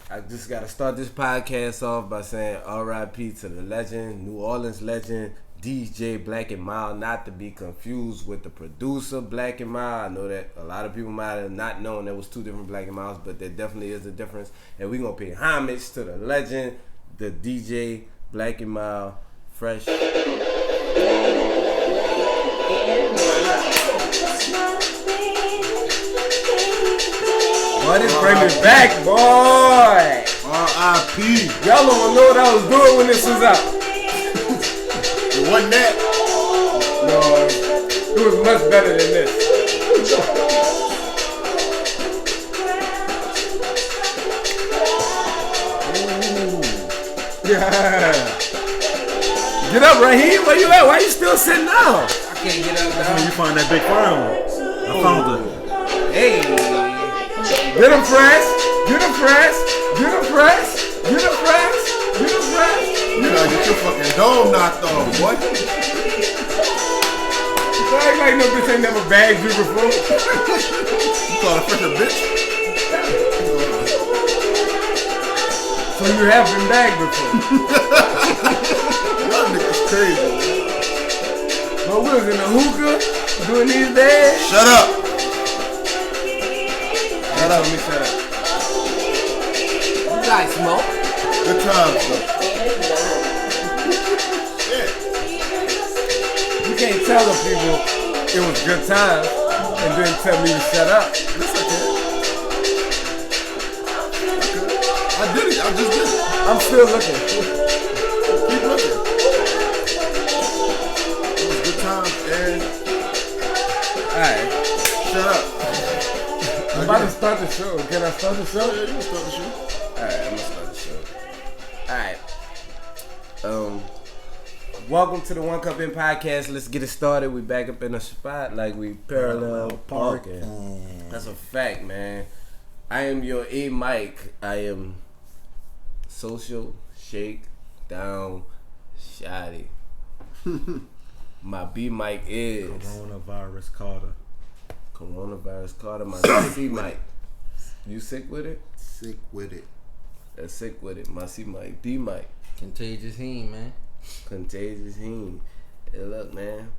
I just got to start this podcast off by saying R.I.P. to the legend, New Orleans legend, DJ Black and Mild, not to be confused with the producer Black and Mild. I know that a lot of people might have not known there was two different Black and Milds, but there definitely is a difference. And we're going to pay homage to the legend, the DJ Black and Mild, Fresh. Boy, this bring me back, boy. R.I.P. Y'all don't know what I was doing when this was out. It wasn't that. No, it was much better than this. Ooh. Yeah. Get up, Raheem. Where you at? Why you still sitting down? I can't get up now. You find that big frown. I found it. Hey. Get him fresh. Get him fresh. Get him fresh. Get him fresh. Get him fresh. You gotta get your fucking dome knocked off, boy. So act like no bitch ain't never bagged you before. You call a fresh a bitch? So you have been bagged before. Y'all niggas crazy. But we was in the hookah doing these days. Shut up. Shut up, me shut up. You guys smoke? Good times, though. Shit. You can't tell the people it was good times and then tell me to shut up. Yes, I can. I did it. I just did it. I'm still looking. Keep looking. It was good times, and Alright. shut up. I'm about to start the show. Can I start the show? Yeah, you can start the show. Alright, I'm gonna start the show. Alright. Welcome to the One Cup In podcast. Let's get it started. We back up in the spot like we parallel parking. That's a fact, man. I am your A Mike. I am social shake down shoddy. My B Mike is Coronavirus Carter. My C Mike. You sick with it? Sick with it. That's sick with it. My C Mike. D Mike. Contagious Heme, man. Contagious Heme. Hey, look, man.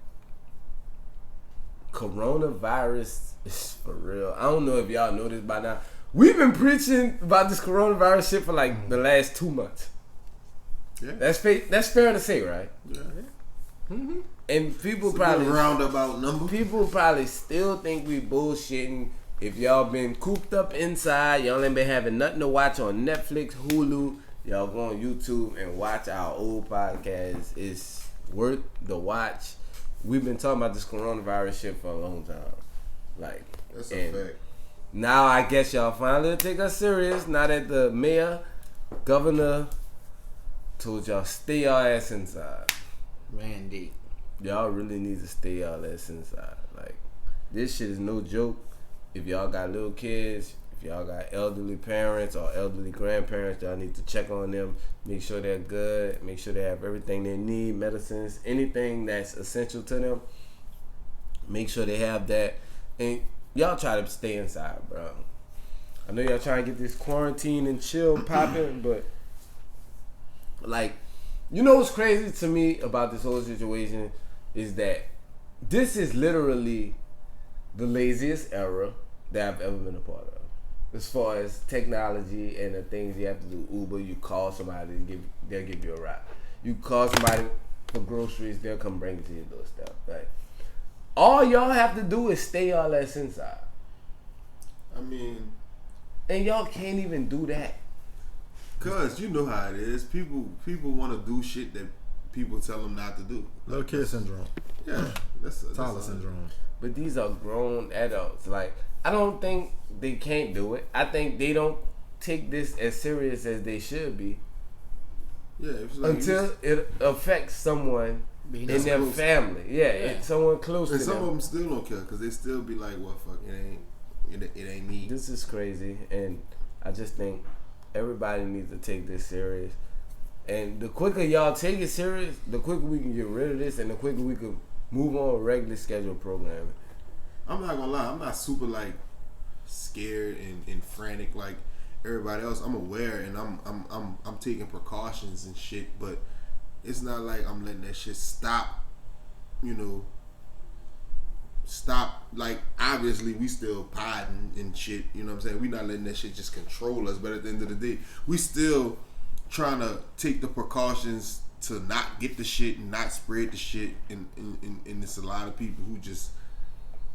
Coronavirus is for real. I don't know if y'all know this by now. We've been preaching about this coronavirus shit for like the last 2 months. Yeah. That's fair to say, right? Yeah. Mm-hmm. And people It's probably a roundabout number. People probably still think we bullshitting. If y'all been cooped up inside, y'all ain't been having nothing to watch on Netflix, Hulu, y'all go on YouTube and watch our old podcast. It's worth the watch. We've been talking about this coronavirus shit for a long time. Like, That's a fact. now I guess y'all finally take us serious. Now that the mayor, governor told y'all stay y'all ass inside. Randy. Y'all really need to stay y'all ass inside. Like, this shit is no joke. If y'all got little kids, if y'all got elderly parents or elderly grandparents, y'all need to check on them. Make sure they're good. Make sure they have everything they need, medicines, anything that's essential to them. Make sure they have that. And y'all try to stay inside, bro. I know y'all trying to get this quarantine and chill popping, but like, you know what's crazy to me about this whole situation is that this is literally the laziest era that I've ever been a part of. As far as technology and the things you have to do. Uber, you call somebody, they'll give you a ride. You call somebody for groceries, they'll come bring it to your doorstep. Like, all y'all have to do is stay y'all ass inside. I mean, and y'all can't even do that. Cause you know how it is. People want to do shit that people tell them not to do. Little kid syndrome. Yeah, that's Tyler syndrome. But these are grown adults. Like, I don't think they can't do it. I think they don't take this as serious as they should be. Yeah, it's like until it affects someone in their close. family. Yeah, it's someone close and to some them. of them still don't care because they still be like, "Well, fuck, it ain't me." This is crazy, and I just think everybody needs to take this serious. And the quicker y'all take it serious, the quicker we can get rid of this, and the quicker we can move on with regular scheduled programming. I'm not gonna lie, I'm not super like scared and frantic. Like, everybody else, I'm aware and I'm taking precautions and shit, but it's not like I'm letting that shit stop, you know. Stop, like, obviously we still potting and shit, you know what I'm saying? We not letting that shit just control us, but at the end of the day, we still trying to take the precautions to not get the shit and not spread the shit, and it's a lot of people who just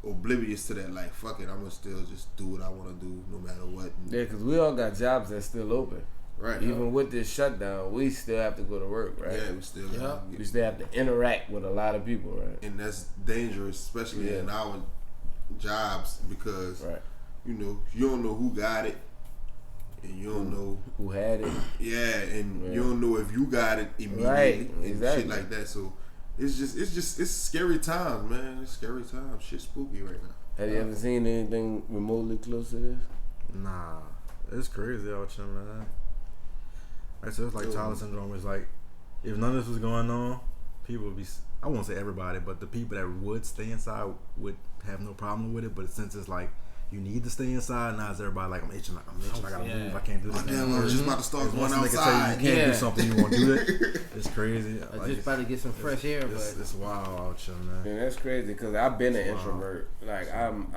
oblivious to that, like, fuck it, I'm gonna still just do what I want to do no matter what. Yeah, because we all got jobs that's still open. Right. Even with this shutdown, we still have to go to work, right? Yeah, we still We still have to interact with a lot of people, right? and that's dangerous, especially in our jobs, because you know, you don't know who got it, and you don't know who had it. Yeah, and you don't know if you got it immediately, right? And exactly. shit like that. So it's scary times, man. It's scary times. Shit's spooky right now. Have you ever seen anything remotely close to this? Nah, it's crazy out here, man. Right, so it's like Tyler syndrome. It's like if none of this was going on, people would be. I won't say everybody, but the people that would stay inside would have no problem with it. But since it's like you need to stay inside, now it's everybody like I'm itching, I gotta move, I can't do this. I'm just about to start going outside. Tell you can't do something, you won't do it. It's crazy. I just about to get some fresh air, but it's wild out here, man. And that's crazy because I've been an introvert. Like I'm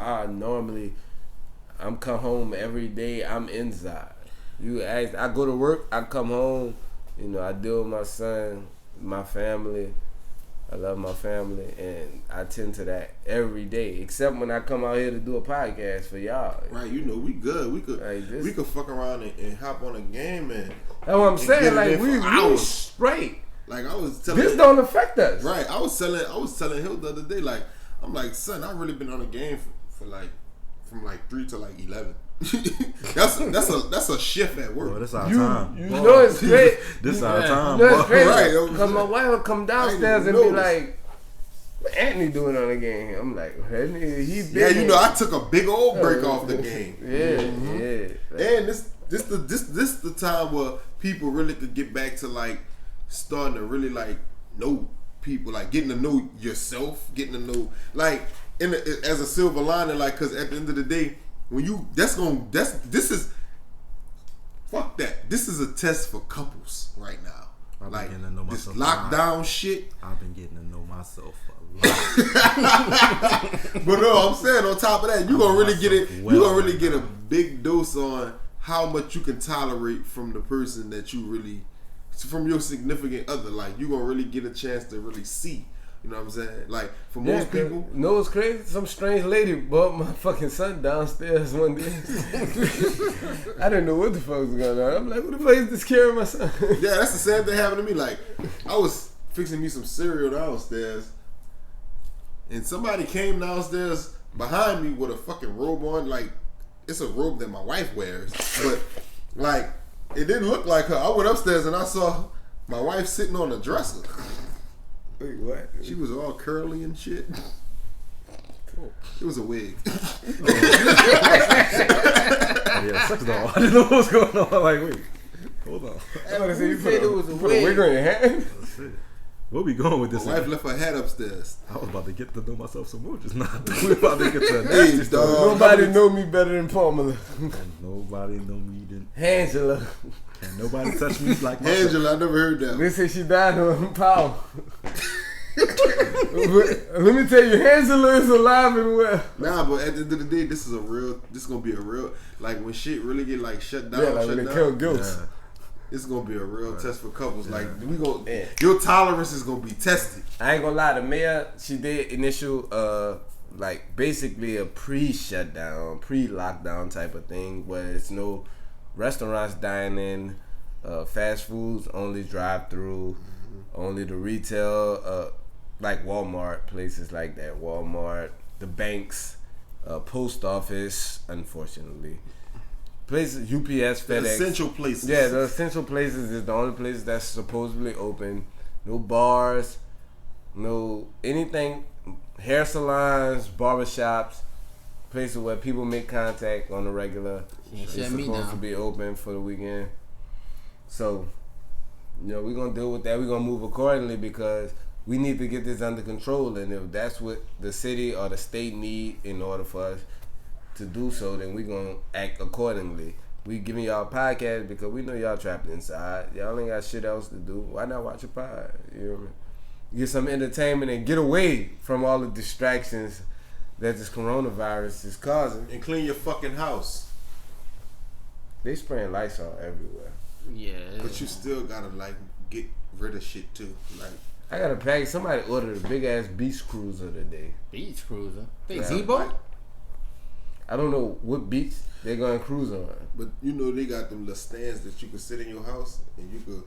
come home every day. I'm inside. You ask, I go to work. I come home. You know, I deal with my son, my family. I love my family, and I tend to that every day. Except when I come out here to do a podcast for y'all. Right, you know, we good. We could like we could fuck around and hop on a game and. That's what I'm saying. Like we straight. Like I was telling. This don't affect us. Right. I was telling Hill the other day. Like I'm like, son, I've really been on a game for like from like 3 to like 11. that's a shift at work. Bro, that's our time. You know it's great. This our time. You know it's crazy. Right. Because my wife will come downstairs and be like, "What Anthony doing on the game?" I'm like, "He been." Yeah, you know, I took a big old break off the game. Yeah. And this the time where people really could get back to like starting to really like know people, like getting to know yourself, getting to know like as a silver lining, like because at the end of the day. When you this is fuck that. This is a test for couples right now. I've been like getting to know this myself lockdown shit. I've been getting to know myself a lot. But no, I'm saying on top of that, you gonna really get it. You gonna really get a big dose on how much you can tolerate from the person that you really, from your significant other. Like you gonna really get a chance to really see. You know what I'm saying? Like, for most people... You know what's crazy? Some strange lady brought my fucking son downstairs one day. I didn't know what the fuck was going on. I'm like, who the fuck is this carrying my son? Yeah, that's the same thing happened to me. Like, I was fixing me some cereal downstairs, and somebody came downstairs behind me with a fucking robe on. Like, it's a robe that my wife wears. But, like, it didn't look like her. I went upstairs and I saw my wife sitting on the dresser. Wait, what? She was all curly and shit. Cool. It was a wig. Yeah, sex doll. I didn't know what was going on. Like, wait, hold on. You put a wig on your hand? Where we going with this? My wife left her hat upstairs. I was about to get to know myself some more. Just not. We're about to get to a Hey, nasty story. dog. Nobody know me better than Pamela. And nobody know me than. Angela. And nobody touched me like myself. Angela, I never heard that. They say she died of power. Let me tell you, Angela is alive and well. Nah, but at the end of the day, this is gonna be a real, like when shit really get like shut down, Yeah, like when they kill ghosts. Yeah. it's gonna be a real test for couples. Like we gonna, Yeah. your tolerance is gonna be tested. I ain't gonna lie, the mayor, she did initial, like basically a pre-shutdown, pre-lockdown type of thing where it's no restaurants dining, fast foods, only drive-through, only the retail, like Walmart, places like that, Walmart, the banks, post office, unfortunately. Places, UPS, FedEx. The essential places. Yeah, the essential places is the only places that's supposedly open. No bars, no anything, hair salons, barbershops, places where people make contact on the regular. It's shut me supposed down. to be open for the weekend. So, we're going to deal with that. We're going to move accordingly because we need to get this under control. And if that's what the city or the state need in order for us to do so, then we're going to act accordingly. We giving y'all podcasts because we know y'all trapped inside. Y'all ain't got shit else to do. Why not watch a pod? You know what I mean? Get some entertainment and get away from all the distractions that this coronavirus is causing. And clean your fucking house. They spraying Lysol everywhere. Yeah. But you still gotta like get rid of shit too. Like I got a package. Somebody ordered a big ass beach cruiser today. Beach cruiser. Think Yeah. Z-Boat? I don't know what beach they're going to cruise on. but you know they got them little stands that you can sit in your house and you could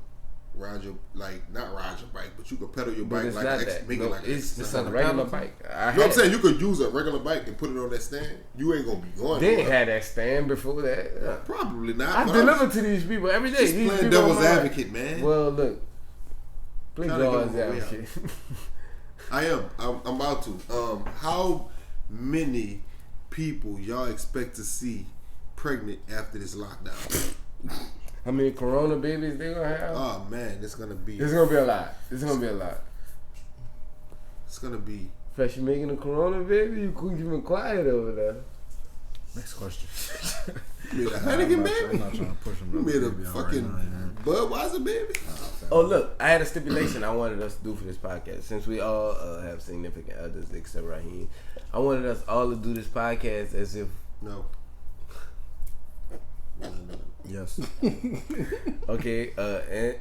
ride your not ride your bike, but you could pedal your But bike it's like not ex- that. make No, it like it's exercise. a like a regular pedal? bike. You know what I'm saying? You could use a regular bike and put it on that stand. You ain't gonna be going. They ain't nowhere. had that stand before that. Probably not. I but deliver to these people every day. Just These playing people devil's on my- advocate, man. Well, look. Please Trying to go give on them a way advocate. I am. I'm about to. How many people y'all expect to see pregnant after this lockdown? How many corona babies they gonna have? Oh man, it's gonna be. It's gonna be a lot. It's gonna be a lot. It's gonna be. Fresh, you making a corona baby? You been quiet over there. Next question. You made a I'm Heineken not baby. trying to push him. You made a Baby, all fucking right, man. Budweiser baby. Oh look, I had a stipulation I wanted us to do for this podcast. Since we all have significant others except Raheem, I wanted us all to do this podcast as if No. Yes, okay. Ant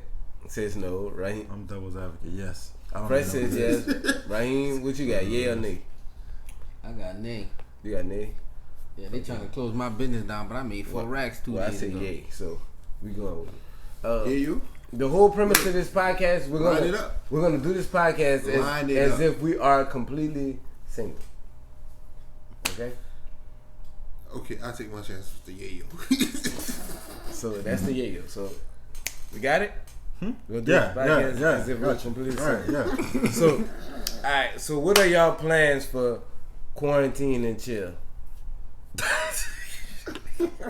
says no. Raheem, I'm devil's advocate. Yes. I don't Fresh even know says this. yes. Raheem, what you got? Yeah or nay? I got nay. You got nay. Yeah, they trying to close my business down, but I made 4 racks 2 Well, I days say ago. yay. So we going with it. Yeah, you. The whole premise of this podcast, Line it up. we're gonna do this podcast Line it as up. if we are completely single. Okay, Okay, I take my chances with the yayo. so that's the yayo. So we got it. We'll do Yeah, this podcast yeah, as if we're gotcha. completely All right, single. yeah. So, all right. So what are y'all plans for quarantine and chill?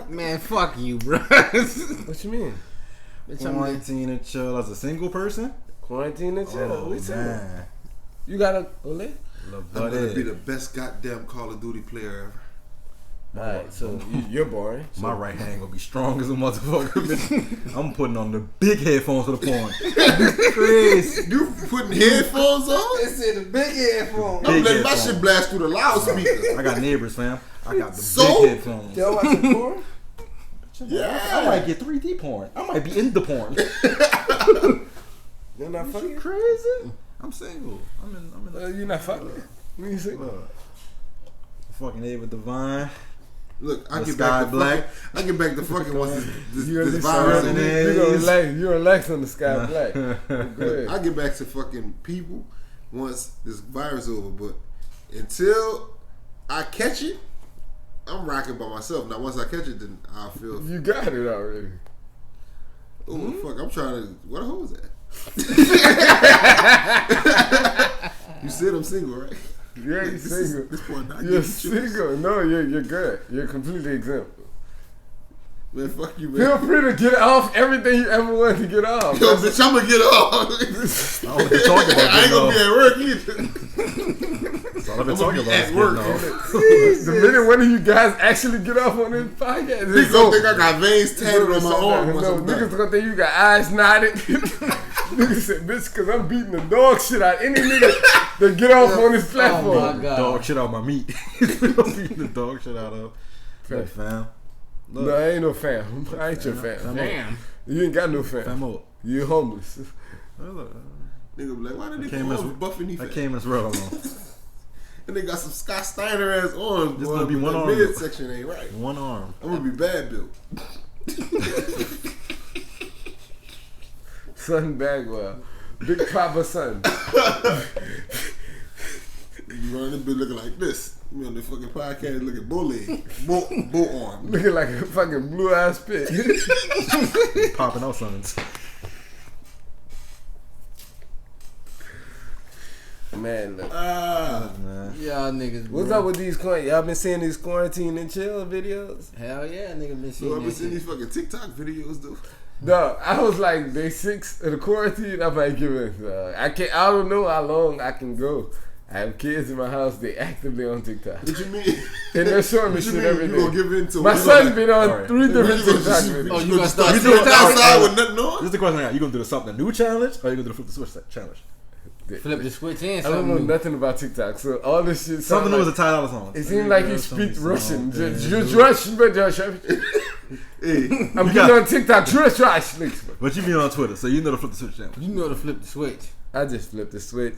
Man, fuck you, bro. What you mean? Bitch, I'm Quarantine and chill as a single person. Quarantine and chill. Oh we single. man, You gotta Ole. Lil' I'm gonna be buddy. the best goddamn Call of Duty player ever. All right. So you're boring. My right hand gonna be strong as a motherfucker. Bitch. I'm putting on the big headphones for the porn. Crazy. You putting headphones on? said the big headphone. I'm Big letting my headphones. shit blast through the loudspeaker. I got neighbors, fam. I got the So? big headphones. Y'all watching porn? Yeah. I might get 3D porn. I might be in the porn. You're not fucking. Crazy. I'm single. I'm in. You're not fucking. When you single. Fucking Ava Divine. Look, I The get Sky back to Black. fucking. I get back to fucking once this You virus over. You're relaxed on the Sky Black. Good. I get back to fucking people once this virus over. But until I catch it, I'm rocking by myself. Now once I catch it, then I feel. You got it already. Oh fuck! I'm trying to. What a hoe is that? You said I'm single, right? Yeah, you're single. This point, I You're get you. single. No, you're good. You're completely exempt. Man, fuck you, Feel man. free to get off everything you ever wanted to get off. Yo, bitch, I'm gonna get off. I don't be talking about I ain't gonna be getting at work either. That's all I've been I'm gonna talking be about. at is work. getting off. The minute one of you guys actually get off on this podcast, Niggas it's gonna over. think I got veins tatted on my arm. once No, I'm done. niggas gonna think you got eyes knotted. Niggas said, bitch, cause I'm beating the dog shit out any nigga that get off on this platform. Oh my God. Dog shit out my meat. I'm beating the dog shit out of. Look, fam. Look, No, I ain't no fam. I ain't your fam. Damn. You ain't got no fam. fam up. You homeless. Look, Nigga be like, why did they came call as- me buffing these I fat? came as real alone. And they got some Scott Steiner ass arms. This boy, gonna be but one the arm. midsection ain't right. One arm. I'm gonna be bad built. Son Bagwell. Big Papa son. You run this bitch looking like this. Me on the fucking podcast looking bully. Bull arm. Looking like a fucking blue ass pig. Popping out sons. Man, look. Man. Y'all niggas. What's bro. up with these y'all been seeing these quarantine and chill videos? Hell yeah, nigga been So seeing I've been that seeing shit. these fucking TikTok videos, dude. No, I was like day 6 of the quarantine. I might give it. I don't know how long I can go I have kids in my house. They actively on TikTok, What you mean? and they're showing me What you shit mean? every You gonna day. give in to? My son's been on Alright. 3 different You gonna TikTok just- videos. Oh, you gonna start You doing TikTok? outside with nothing This on? is the question I got. You gonna do the something new challenge, or you gonna do the flip the switch challenge? Flip the switch in. I don't Something know new. nothing about TikTok, so all this shit. Something new like, is a $10 song. It seems like he speaks Russian. Just Russian, but Hey, I'm got- getting on TikTok. Trash. But you been on Twitter, so you know the flip the switch challenge. You know to flip the switch. I just flipped the switch.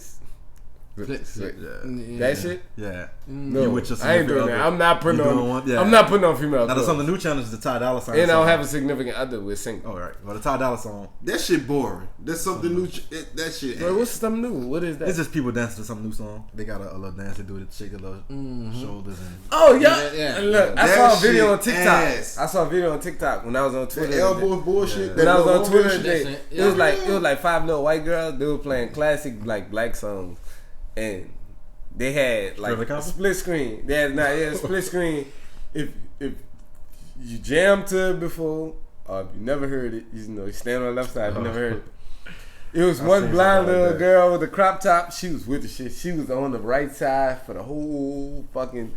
Flip. Yeah. That shit? Yeah. No, You with your I ain't doing significant that. other. I'm not putting You doing on. one? Yeah. I'm not putting on female Now the clothes. something new challenge is the $10 song. And I don't have a significant other with single. Oh right. Well, the $10 song. that shit boring. That's something new. That shit. Bro, what's something new? What is that? It's just people dancing to some new song. They got a little dance. They do it, shake their little shoulders and. Oh yeah, Yeah. And look, I That saw a video shit on TikTok. ass. I saw a video on TikTok when I was on Twitter. That elbow bullshit. When that I was little on Twitter woman shit. today, Yeah. it was like 5 little white girls. They were playing classic like black songs, and they had like Trevor a Compton? split screen. They had split screen. If you jammed to it before, or if you never heard it, you know you stand on the left side. If you never heard it. It was I one seen blind something like little that. girl with a crop top. She was with the shit. She was on the right side for the whole fucking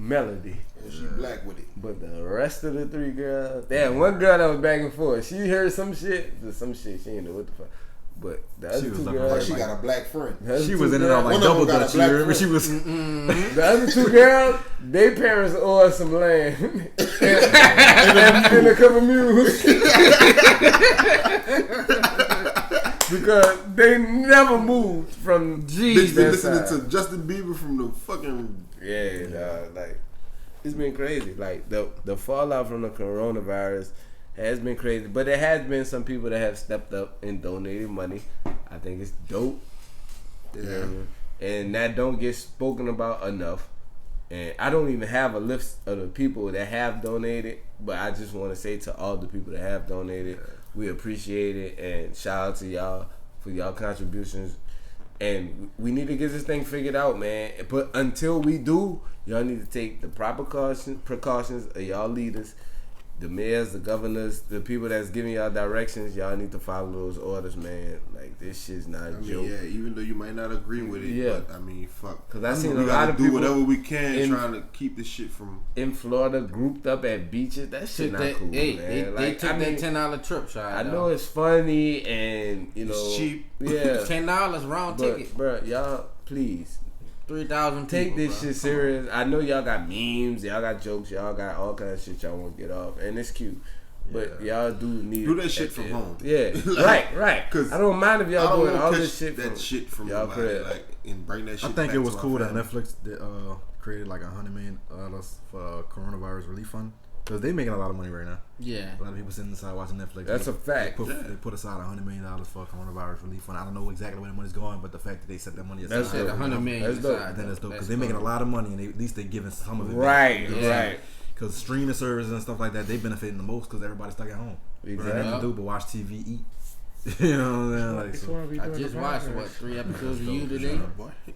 melody. Oh, she black with it. But the rest of the 3 girls, they had one girl that was back and forth. She heard some shit, but some shit she didn't know what the fuck. But the She other was 2 looking girls, Like she got a black friend. the other She 2 was in and out like One of them double got a dutch. You black remember? She friend. was. The other 2 girls, their parents owe us some land and a couple mules because they never moved from Bitch been that listening side. to Justin Bieber from the fucking. Yeah, dog, like it's been crazy. Like the fallout from the coronavirus has been crazy, but there has been some people that have stepped up and donated money. I think it's dope. Yeah. And that don't get spoken about enough. And I don't even have a list of the people that have donated, but I just want to say to all the people that have donated, we appreciate it, and shout out to y'all for y'all contributions. And we need to get this thing figured out, man. But until we do, y'all need to take the proper precautions of y'all leaders, the mayors, the governors, the people that's giving y'all directions. Y'all need to follow those orders, man. Like, this shit's not a I mean, joke. yeah, even though you might not agree with it, Yeah. but I mean, fuck. 'Cause I seen we a gotta lot of do people whatever we can in- trying to keep this shit from. In Florida, grouped up at beaches, that shit not cool, hey, man. they Like, took I mean, that $10 trip shot. I know it's funny and you know It's cheap. Yeah, $10 round ticket. but bro, y'all please 3,000 take people, this bro. shit serious. I know y'all got memes, y'all got jokes, y'all got all kinds of shit y'all want to get off, and it's cute. But y'all do need Do that shit from home. Yeah, Like, right. 'cause I don't mind if I y'all don't doing wanna all catch this shit that from shit from y'all nobody, crib. like, and bring that shit. I think back it was to our cool that family. Netflix created like $100 million for coronavirus relief fund because they making a lot of money right now. Yeah. A lot of people sitting inside watching Netflix. That's They- a fact. They put aside $100 million for coronavirus relief fund. I don't know exactly where the money's going, but the fact that they set that money aside, That's Said dope. 100 million. That's dope. aside, I think that's though. dope because they're making a lot of money and at least they're giving some of it. Right, Yeah. right. Because streaming services and stuff like that, they benefiting the most because everybody's stuck at home. Exactly. Nothing to do but watch TV, eat. You know what I'm saying? Like, so, I just watched, 3 episodes of you dope, today? Boy. yeah,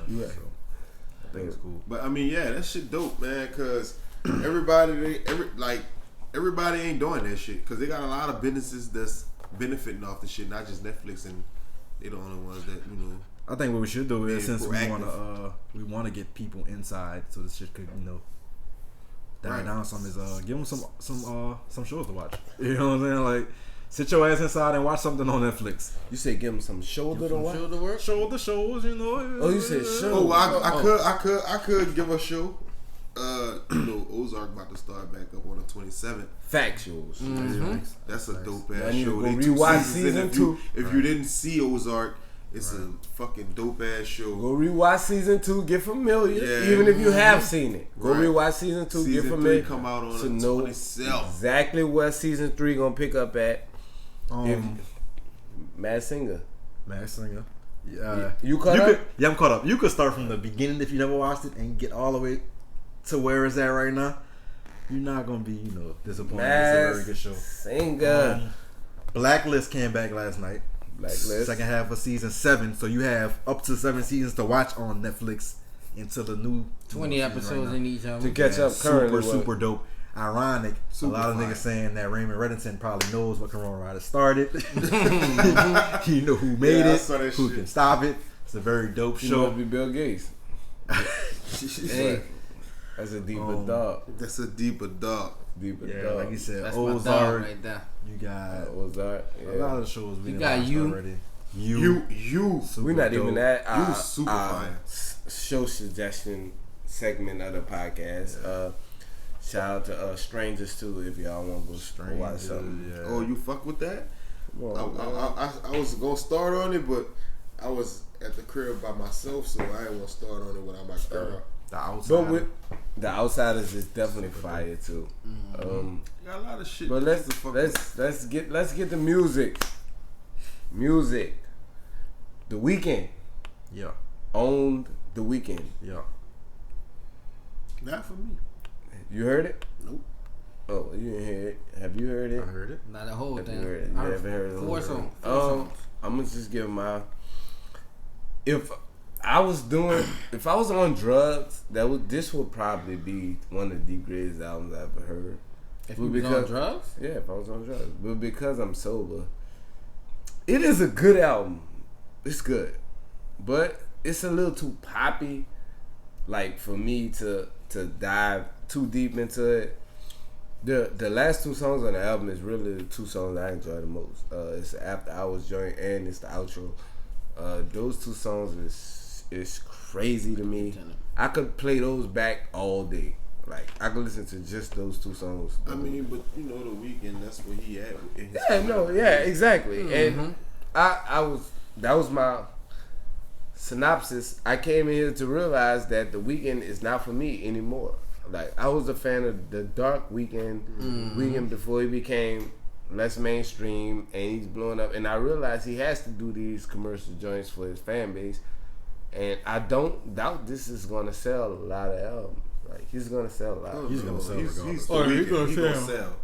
You right. so, I think it's cool. But I mean, yeah, that shit dope, man. Cause everybody ain't doing that shit. Cause they got a lot of businesses that's benefiting off the shit, not just Netflix, and they the only ones that I think what we should do is Being since proactive. we want to get people inside so this shit could die Right. down some is give them some shows to watch. You know what I'm saying? Like sit your ass inside and watch something on Netflix. You say give them some shoulder to watch. Shoulder work? Show the shows, you know. Oh, you said show. Oh, I could give a show. Ozark about to start back up on the 27th. Factuals. That's a dope I ass need to show. go They 2 rewatch seasons in. season If you- 2. If you didn't see Ozark, it's a fucking dope ass show. Go rewatch season 2. Get familiar, Yeah. even if you have seen it. Go Right. rewatch season 2. Season get 3 familiar. come out on to the know 27th. exactly where season 3 gonna pick up at. Um, Matt Singer. Max Singer. Yeah. You caught up? Yeah, I'm caught up. You could start from the beginning if you never watched it and get all the way to where it's at right now. You're not gonna be, disappointed. It's a Matt very good show. Singer. Blacklist came back last night. Blacklist. Second half of season 7. So you have up to 7 seasons to watch on Netflix until the new 20 season episodes right in each of To them. catch up currently. super dope. Ironic. Super a lot of fire. niggas saying that Raymond Reddington probably knows what coronavirus started. He know who made Yeah, I it, saw that who shit. can stop it. It's a very dope He show. must be Bill Gates. Hey, That's a deeper dog. That's a deeper dog. Deeper Yeah, dog. like you said, that's my dog Ozark. right there. You got Ozark. a lot of the shows we You done got watched You. already. You. Super We're not dope. even at You super fire. show suggestion segment of the podcast. Shout out to Strangers too if y'all want to go watch something. Yeah. Oh, you fuck with that? Come on, man. I was gonna start on it, but I was at the crib by myself, so I ain't gonna start on it without my girl. The Outsider. But with the Outsiders is definitely fire too. Got a lot of shit. But to fuck with. let's get the music. Music. The Weeknd Yeah. owned The Weeknd. Yeah. Not for me. You heard it? Nope. Oh, you didn't hear it. Have you heard it? I heard it. Not the whole Have you thing. heard it? You I haven't heard it? Four songs. Four songs. I'm gonna just give my. If I was on drugs, this would probably be one of the greatest albums I've ever heard. If But you was on drugs? Yeah, if I was on drugs, but because I'm sober, it is a good album. It's good, but it's a little too poppy, like for me to dive too deep into it. The last two songs on the album is really the two songs I enjoy the most. It's the After Hours joint and it's the outro. Those two songs is crazy to me. I could play those back all day. Like I could listen to just those two songs. I mean, but you know, the Weeknd, that's where he at. In his Yeah, no, career. yeah, exactly. And that was my synopsis. I came in here to realize that the Weeknd is not for me anymore. Like I was a fan of the dark Weeknd before he became less mainstream and he's blowing up. And I realized he has to do these commercial joints for his fan base. And I don't doubt this is gonna sell a lot of albums. Like he's gonna sell a lot. He's gonna sell regardless. the Weeknd. He gonna sell.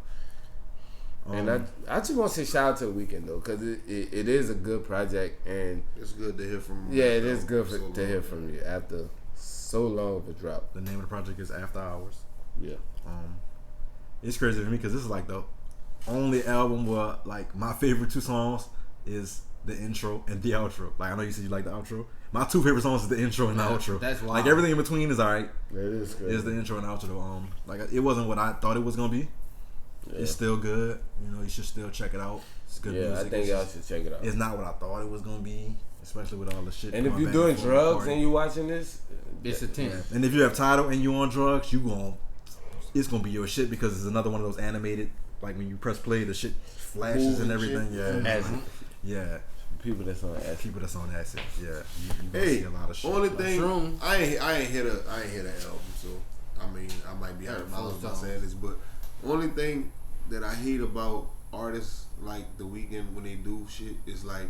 And I just want to say shout out to the Weeknd though, because it is a good project, and It's good to hear from him. yeah, it is good So to hear from you after so long of a drop. The name of the project is After Hours. Yeah, It's crazy for me because this is like the only album where like my favorite two songs is the intro and the outro. Like I know you said you like the outro. My two favorite songs is the intro and the outro. That's wild. Like everything in between is alright. it is good. Is the intro and outro. Like it wasn't what I thought it was gonna be. Yeah. It's still good. You know, you should still check it out. It's good Yeah, music. I think It's y'all just- should check it out. It's not what I thought it was gonna be, especially with all the shit. And if going you're back doing forth in the drugs party. and you watching this, It's a 10. And if you have Tidal and you on drugs, it's gonna be your shit because it's another one of those animated. Like when you press play, the shit flashes and everything. Shit. Yeah, acid. yeah. People that's on acid. People that's on acid. Yeah, you gonna Hey, see a lot of shit. only Like, thing Shroom. I ain't hit the album, so I mean I might be out of knowledge by saying this, but only thing that I hate about artists like The Weeknd when they do shit is like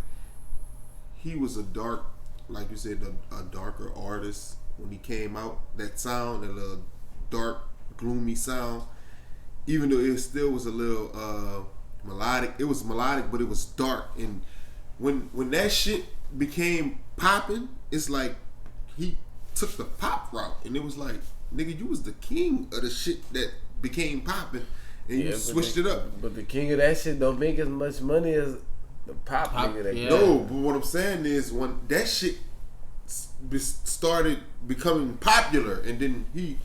he was a dark, like you said, a darker artist when he came out. That sound, that little dark, gloomy sound, even though it still was a little melodic. It was melodic, but it was dark. And when that shit became popping, it's like he took the pop route, and it was like, nigga, you was the king of the shit that became popping, and you but switched it up. But the king of that shit don't make as much money as the pop nigga that yeah. No, but what I'm saying is when that shit started becoming popular, and then he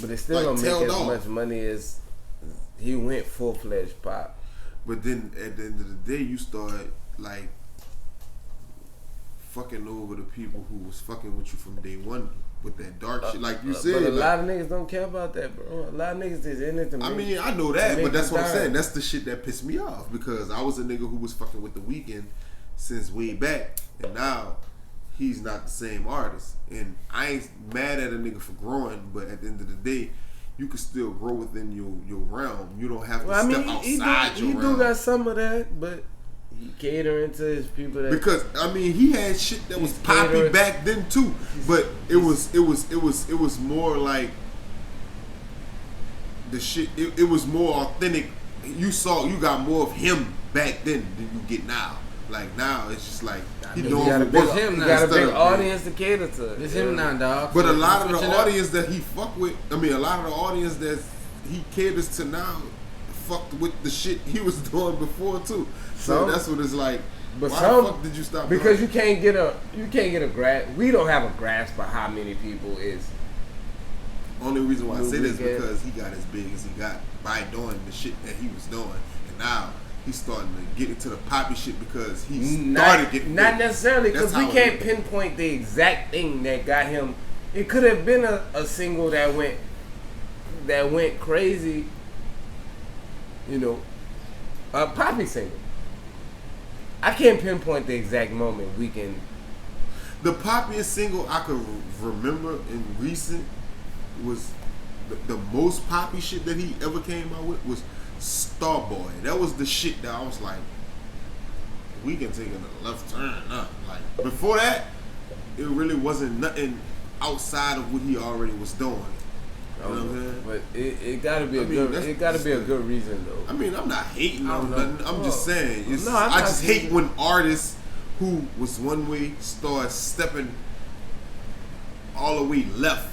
But it still like, don't make tailed as off. much money as he went full-fledged pop. But then at the end of the day, you start like fucking over the people who was fucking with you from day one with that dark shit. Like you said, But a like, lot of niggas don't care about that, bro. A lot of niggas is in it to I make. mean, I know that, make but that's you what I'm die. saying. That's the shit that pissed me off because I was a nigga who was fucking with The Weeknd since way back, and now he's not the same artist. And I ain't mad at a nigga for growing, but at the end of the day, you can still grow within your realm. You don't have to Well, I mean, step he outside do your realm. got some of that, but he catering to his people that. Because I mean, he had shit that was He's poppy catering- back then too, but it was more like the shit. It was more authentic. You got more of him back then than you get now. Like now, it's just like he he doing got a for big, work. him he now. got a instead big of- audience to cater to. It's him now, dog. But a So lot of switch the it up. audience that he fuck with, I mean, a lot of the audience that he caters to now, fucked with the shit he was doing before too. So Some- that's what it's like. But Why some the fuck did you stop? because doing you can't get a grasp. We don't have a grasp of how many people is. Only reason why I say this is Weekend. because he got as big as he got by doing the shit that he was doing, and now he's starting to get into the poppy shit because he started getting Not big. necessarily because That's we how can't it is. pinpoint the exact thing that got him. It could have been a single that went crazy. You know, a poppy single. I can't pinpoint the exact moment we can. The poppiest single I could remember in recent was the most poppy shit that he ever came out with was Starboy. That was the shit that I was like, we can take a left turn up. Like before that, it really wasn't nothing outside of what he already was doing. You know what I'm saying? But it gotta be I a mean, good. that's- It gotta be a that's good reason though. I mean, I'm not hating I on don't know. nothing. I'm just saying. It's, No, I'm I not just hate hating. when artists who was one way start stepping all the way left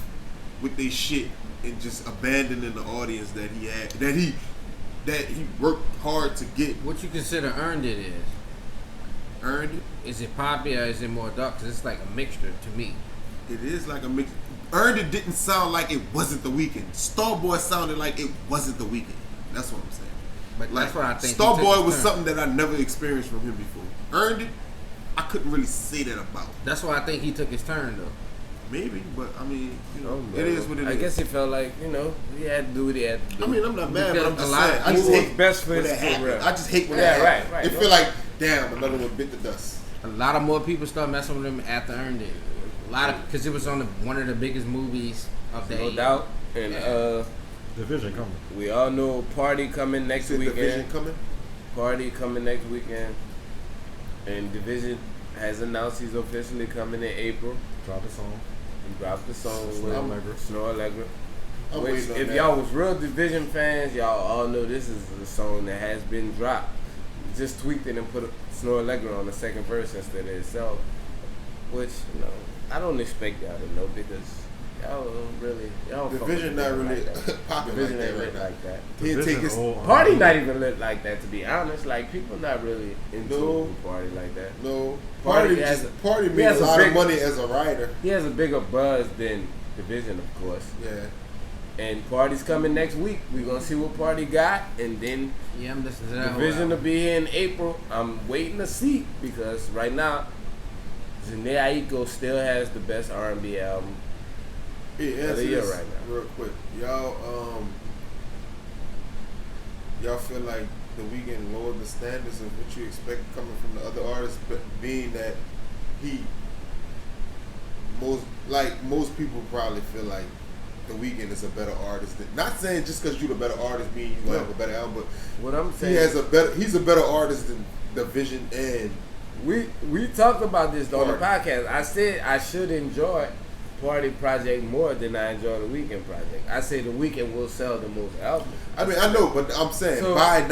with their shit and just abandoning the audience that he had, that he worked hard to get. What you consider earned it is? Earned it. Is it poppy or is it more dark? 'Cause it's like a mixture to me. It is like a mix. Earned It didn't sound like it wasn't The Weeknd. Starboy sounded like it wasn't The Weeknd. That's what I'm saying. But Like that's what I think. he took Starboy his was turn. something that I never experienced from him before. Earned It, I couldn't really say that about. That's why I think he took his turn though. Maybe, but I mean, you know, Oh, it is what it is. I guess he felt like he had to do what he had to do. I mean, I'm not mad, but I'm Because just a lot saying. of I just people hate was best when friends that for happens. real. I just hate when Yeah, that happens. right. It feel like, damn, another one bit the dust. A lot of more people start messing with him after Earned It. A lot of because it was on one of the biggest movies of the no age. doubt. And Division coming. we all know Party coming next Is the weekend. Division coming? Party coming next weekend. And Division has announced he's officially coming in April. Drop a song. He dropped the song Snore with Allegra. Snore Allegra. I'm Which, waiting on if that. y'all was real Division fans, y'all all know this is a song that has been dropped. Just tweaked it and put Snore Allegra on the second verse instead of itself. Which, I don't expect y'all to know because y'all don't really. Y'all don't fuck Division with not Division really like that. popping like Division that ain't right lit now. like that. He'd take Division his old, Party not even lit like that, to be honest. Like, people not really into No. Party like that. no Party Party. has Just, a- Party he made has a a lot big- of money as a writer. He has a bigger buzz than Division, of course. Yeah. And Party's coming next week. We're going to see what Party got. And then Yeah, I'm listening to that. whole Division will album. be here in April. I'm waiting to see because right now, Jhené Aiko still has the best R&B album. Hey, Of the answer year this right now. real quick. Y'all feel like The Weeknd lowered the standards of what you expect coming from the other artists, but being that he most people probably feel like The Weeknd is a better artist. Not saying just because you're the better artist means you gonna have a better album, but What I'm saying, he's a better artist than Division and we talked about this on the Party. podcast. I said I should enjoy Party project more than I enjoy the Weeknd project. I say the Weeknd will sell the most albums. I mean I know, but I'm saying So- by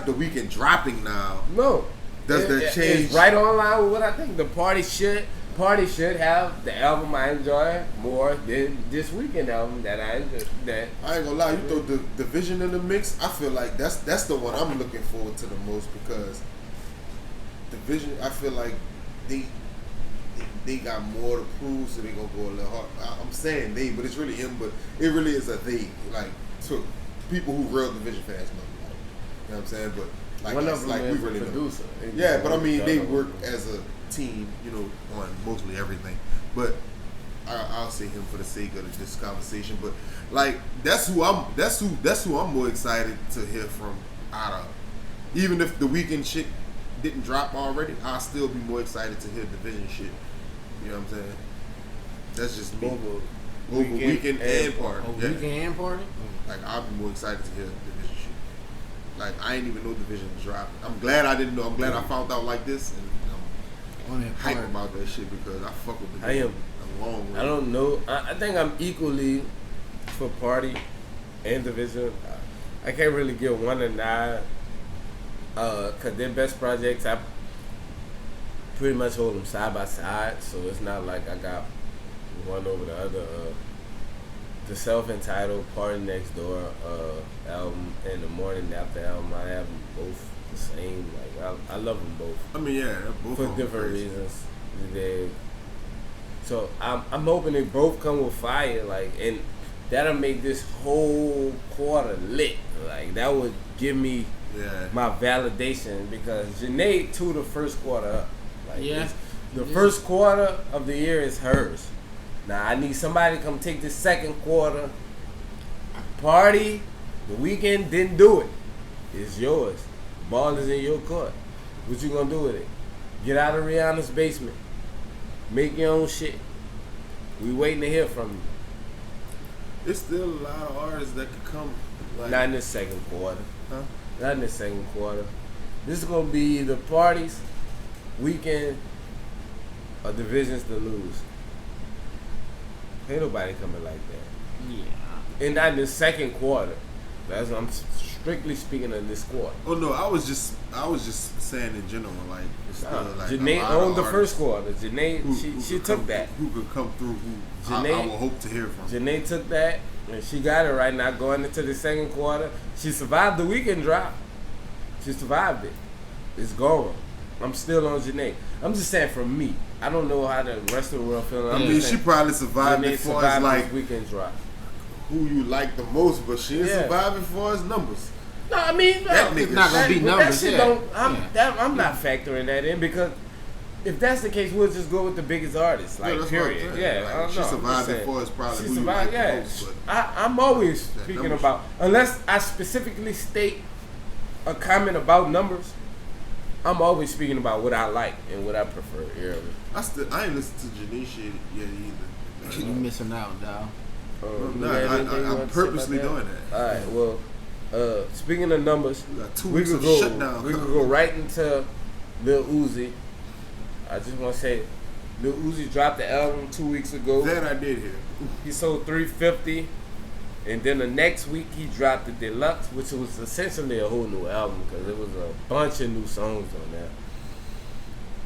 The Weeknd dropping now, No. Does that change? It's right on line with what I think. The Party should have the album I enjoy more than this Weeknd album that I enjoy. That I ain't gonna lie, you throw the Division in the mix. I feel like that's the one I'm looking forward to the most because Division, I feel like they got more to prove, so they gonna go a little hard. I'm saying they, but it's really him. But it really is a they. Like to people who real Division fans know. Like, you know what I'm saying? But like one us, of them like we is really a know. producer. Yeah, but I mean they Other work one. as a team, you know, on mostly everything. But I'll say him for the sake of this conversation. But like that's who I'm more excited to hear from out of. Even if the Weeknd shit didn't drop already, I'll still be more excited to hear Division shit. You know what I'm saying? That's just me. Over Weeknd and Party. Oh, Yeah. Weekend and Party? Like I'll be more excited to hear Division shit. Like I ain't even know Division was dropping. I'm glad I didn't know. I'm glad I found out like this, and On that I'm hype Party. about that shit because I fuck with I Division am. a long way. I don't know. I think I'm equally for Party and Division. I can't really give one a nod. Cause their best projects, I pretty much hold them side by side. So it's not like I got one over the other. The self-entitled Party Next Door album and the Morning After album, I have them both the same. Like I love them both. I mean, yeah, they're both For on different crazy. reasons. So I'm hoping they both come with fire, like, and that'll make this whole quarter lit. Like that would give me Yeah. my validation because Janae to the first quarter up. Like Yeah. the first quarter of the year is hers. Now I need somebody to come take the second quarter. Party. The weekend didn't do it. It's yours. Ball is in your court. What you gonna do with it? Get out of Rihanna's basement. Make your own shit. We waiting to hear from you. It's still a lot of artists that could come. Like, Not in the second quarter. huh? Not in the second quarter. This is gonna be either parties, weekend, or divisions to lose. Ain't nobody coming like that. Yeah. And not in the second quarter. That's I'm strictly speaking of this quarter. Oh no, I was just saying in general, like it's still like Janae a lot of owned the artists first quarter. Janae, who she could took come- that. Who could come through? Who I Janae- will hope to hear from. Janae took that, and she got it right now going into the second quarter. She survived the weekend drop. She survived it. It's gone. I'm still on Janae. I'm just saying for me. I don't know how the rest of the world feeling. I I'm mean, just she saying probably survived Janae it for as survived like this weekend drop. who you like the most, but she didn't Yeah. survive it for his numbers. No, I mean That no, nigga- Not gonna be but numbers. That shit Yeah. don't. Yeah. I'm not factoring that in because if that's the case, we'll just go with the biggest artist. Like Yeah, that's what I'm period. saying. Yeah, Like, I don't she know. I'm survived just it saying. for us probably She who you survived. like the Yeah, most, I'm always That speaking numbers- about unless I specifically state a comment about numbers. I'm always speaking about what I like and what I prefer. Yeah. I ain't listened to Janae shit yet either. You missing out, dog. Nah, I'm purposely doing that. All right. Well, speaking of numbers, We got 2 we weeks could of go. shutdown. We could go right into Lil Uzi. I just want to say, Lil Uzi dropped the album 2 weeks ago. That I did hear. He sold 350, and then the next week he dropped the deluxe, which was essentially a whole new album because there was a bunch of new songs on there.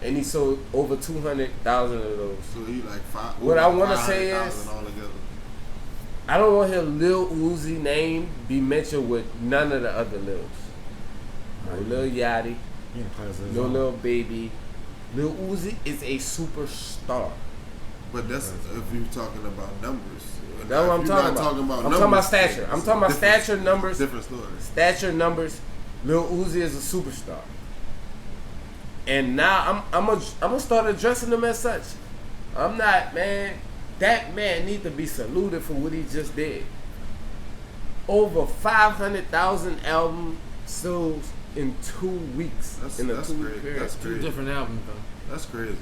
And he sold over 200,000 of those. So he like five. What I wanna 500,000 say is- altogether. I don't want to hear Lil Uzi name be mentioned with none of the other Lils. No Lil Yachty, He in class of his no own. Lil Baby. Lil Uzi is a superstar. But that's if you're talking about numbers. That's what I'm If you're talking not about. talking about I'm numbers, talking about stature. I'm it's talking about different- stature numbers. Different story. Stature numbers. Lil Uzi is a superstar. And now I'm gonna start addressing him as such. I'm not, man. That man need to be saluted for what he just did. Over 500,000 album sales in 2 weeks. That's in a that's 2 week crazy. period. That's Two crazy. different albums, though. That's crazy.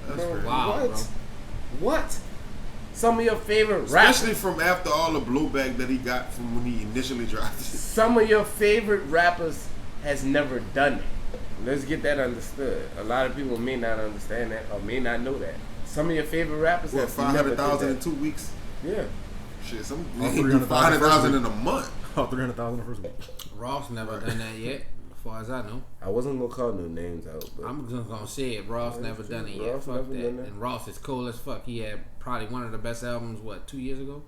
That's Bro, crazy. Wow, what? bro. What? Some of your favorite rappers. Especially from after all the blowback that he got from when he initially dropped it. Some of your favorite rappers has never done it. Let's get that understood. A lot of people may not understand that or may not know that. Some of your favorite rappers What, have never did 500,000 in that. 2 weeks? Yeah. Shit, some Oh, nigga do 300,000 500,000 in a month. Oh, 300,000 the first week. Ross never done that yet, as far as I know. I wasn't gonna call no names out, but I'm just gonna say it. Ross Yeah, never true. done it yet. Ross Fuck never that. done that. And Ross is cool as fuck. He had probably one of the best albums. What, 2 years ago?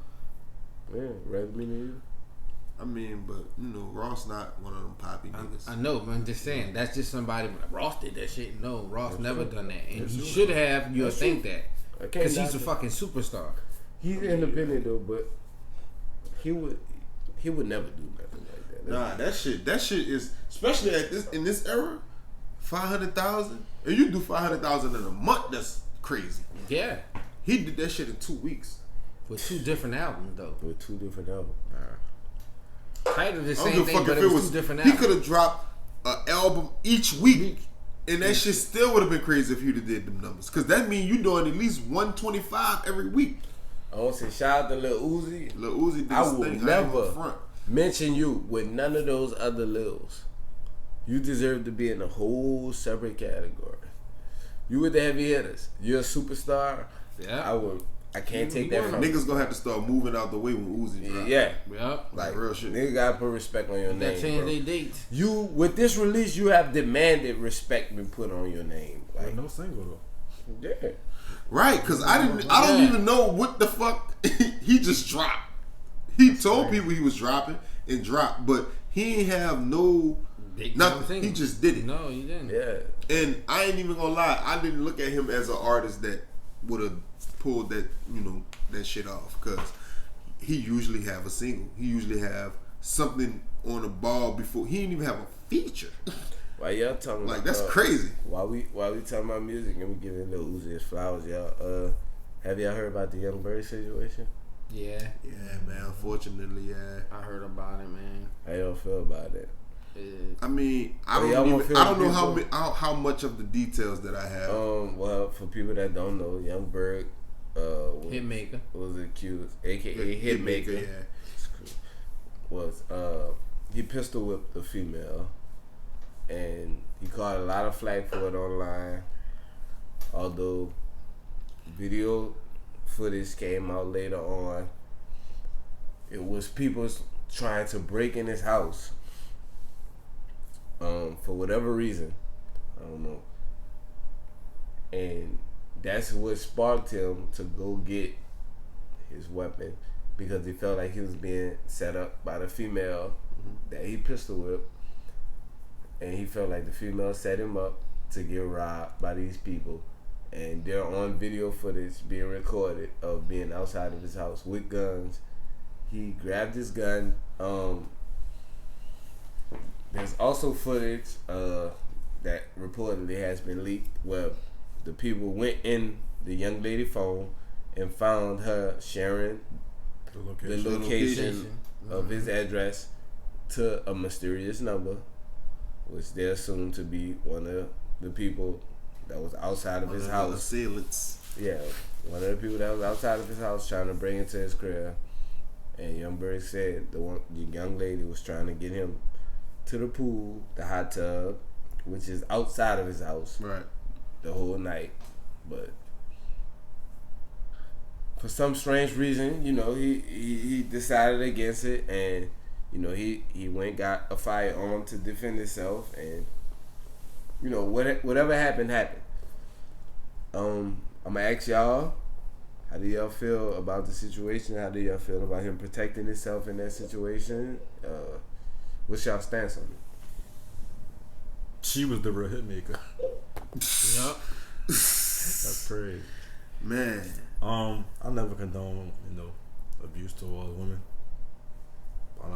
yeah, rather me than you. I mean, but you know, Ross not one of them poppy niggas. I know, but I'm just saying. That's just somebody. Ross did that shit. No, Ross That's never true. done that, and That's he true. should have. You'll That's think true. that I can't because knock he's a it. fucking superstar. He's independent though, but he would never do nothing like that. Nah, that shit is, especially at this in this era, 500,000. If you do 500,000 in a month, that's crazy. Yeah, He did that shit in 2 weeks. with two different albums though. With two different albums. Title the I don't same give a thing, fuck but if it was two different He albums. could have dropped an album each week, and that shit still would have been crazy if you'd have did them numbers. Cause that mean you doing at least 125 every week. I want to say shout out to Lil Uzi. Lil Uzi did I his will thing. I ain't never gonna front. mention you with none of those other Lils. You deserve to be in a whole separate category. You with the heavy hitters. You're a superstar. Yeah. I can't take You that won. from you. Niggas gonna have to start moving out the way when Uzi drop. Yeah. Yep. Like real shit. Nigga gotta put respect on your That name. changed Bro. their dates. You with this release, you have demanded respect be put on your name. Like, Like, no single though. yeah. Right, cause I don't Yeah. even know what the fuck he just dropped. He told people he was dropping and dropped, but he ain't have no Big time Nothing. single. He just did it. No, he didn't. Yeah. And I ain't even gonna lie, I didn't look at him as an artist that would have pulled that, that shit off, because he usually have a single. He usually have something on the ball before. He didn't even have a feature. Why y'all talking Like, about, that's crazy. While we talking about music, and we giving little Uzi his flowers, y'all. Have y'all heard about the Young Bird situation? Yeah, Yeah, man. Unfortunately, yeah. I heard about it, man. How y'all feel about it? I mean, I Well, don't y'all even, feel I don't know how much of the details that I have. Well, for people that don't know, Young Bird Hitmaker. was accused, aka Hitmaker. Yeah. Was he pistol whipped the female, and he caught a lot of flack for it online. Although video footage came out later on, it was people trying to break in his house. For whatever reason, I don't know, and that's what sparked him to go get his weapon, because he felt like he was being set up by the female that he pistol whipped, and he felt like the female set him up to get robbed by these people, and they're on video footage being recorded of being outside of his house with guns. He grabbed his gun. There's also footage that reportedly has been leaked where the people went in the young lady's phone and found her sharing the location of his address to a mysterious number, which they assumed to be one of the people that was outside of his house. Assailants. Yeah, one of the people that was outside of his house trying to bring it to his crib. And Young Bird said the young lady was trying to get him to the pool, the hot tub, which is outside of his house, Right. the whole night. But for some strange reason, he decided against it, and he went and got a firearm to defend himself, and whatever happened. I'm gonna ask y'all, how do y'all feel about the situation? How do y'all feel about him protecting himself in that situation? What's y'all stance on it? She was the real hitmaker. Yup. That's crazy. Man. I never condone, abuse towards women. But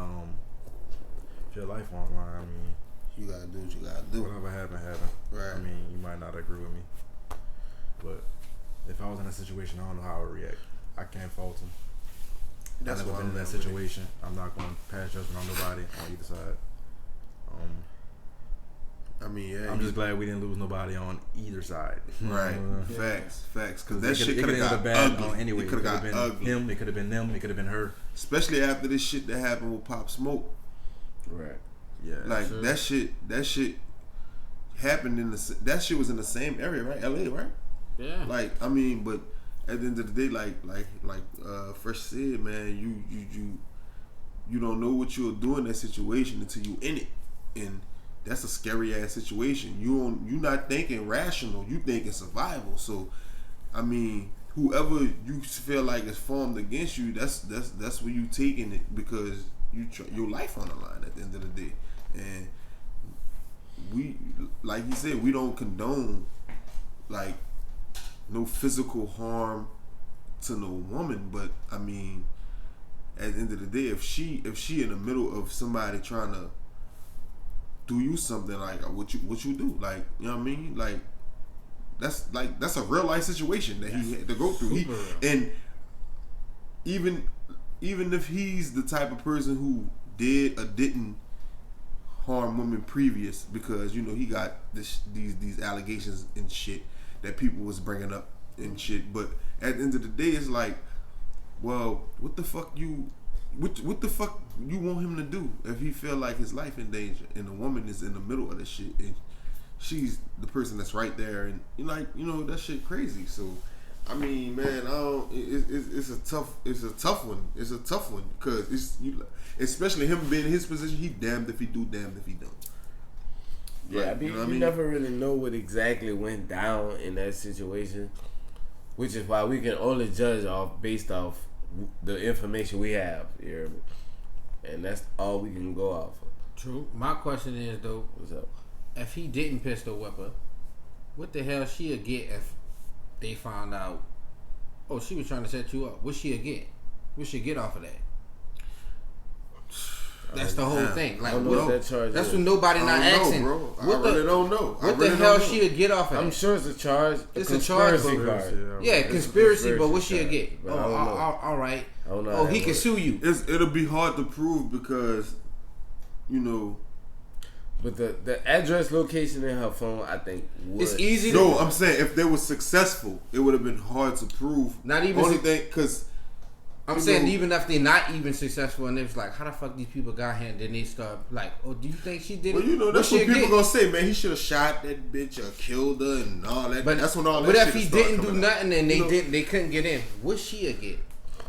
if your life on line, I mean, You gotta do what you gotta do. whatever happened. Right. I mean, you might not agree with me, but if I was in that situation, I don't know how I would react. I can't fault him. That's I've never why been in I'm that not with it. situation. I'm not going to pass judgment on nobody on either side. I mean, yeah. I'm just glad we didn't lose nobody on either side. Right. Yeah. Facts. Because It that shit could could have have been got bad ugly. anyway. It It could could have have been got ugly. him. It could have been them. It could have been her. Especially after this shit that happened with Pop Smoke. Right. Yeah. Like, Sure. that shit happened that shit was in the same area, right? LA, right? Yeah. Like, I mean, but at the end of the day, like Fresh said, man, you don't know what you'll do in that situation until you in it, and that's a scary ass situation. You're not thinking rational, you thinking survival. So, I mean, whoever you feel like is formed against you, that's where you taking it, because your life on the line at the end of the day, and we, like he said, we don't condone like no physical harm to no woman, but I mean, at the end of the day, if she in the middle of somebody trying to do you something, like what you do, like, you know what I mean, like that's a real life situation that he had to go through. And even if he's the type of person who did or didn't harm women previous, because he got these allegations and shit that people was bringing up and shit, but at the end of the day, it's like, well, what the fuck you want him to do if he feel like his life in danger and the woman is in the middle of the shit and she's the person that's right there, and that shit crazy. So I mean, man, it's a tough one because especially him being in his position, he damned if he do, damned if he don't. Yeah, Like, I mean, you know what I you mean? never really know what exactly went down in that situation, which is why we can only judge based off the information we have here, and that's all we can go off of. True. My question is though, What's up? if he didn't pistol whip her, what the hell she'll get if they found out? Oh, she was trying to set you up. What she'll get? What she'll get off of that? That's the whole thing. Like, I don't know what, what that charge that's is. what nobody not I don't know, asking. bro. What I really don't know. What the hell she'll get off of I'm that? sure it's a charge. It's a charge, conspiracy but- charge. Yeah, It's a conspiracy, but what conspiracy she'll charge, get? but Oh, I don't know. all right. I don't know Oh, how he that can works. sue you. It'll be hard to prove because, you know. But the address location in her phone, I think, would. It's easy to. No, I'm saying if they were successful, it would have been hard to prove. Not even Only su- thing, because I'm you saying know- even if they're not even successful, and it's like, how the fuck these people got here? And then they start like, oh, do you think she did it? well, you know, What that's what she'll people get? gonna say, man. He should have shot that bitch or killed her and all that. But that's when all that. But if shit he start didn't do coming out. nothing and You know? they couldn't get in, what she'll get?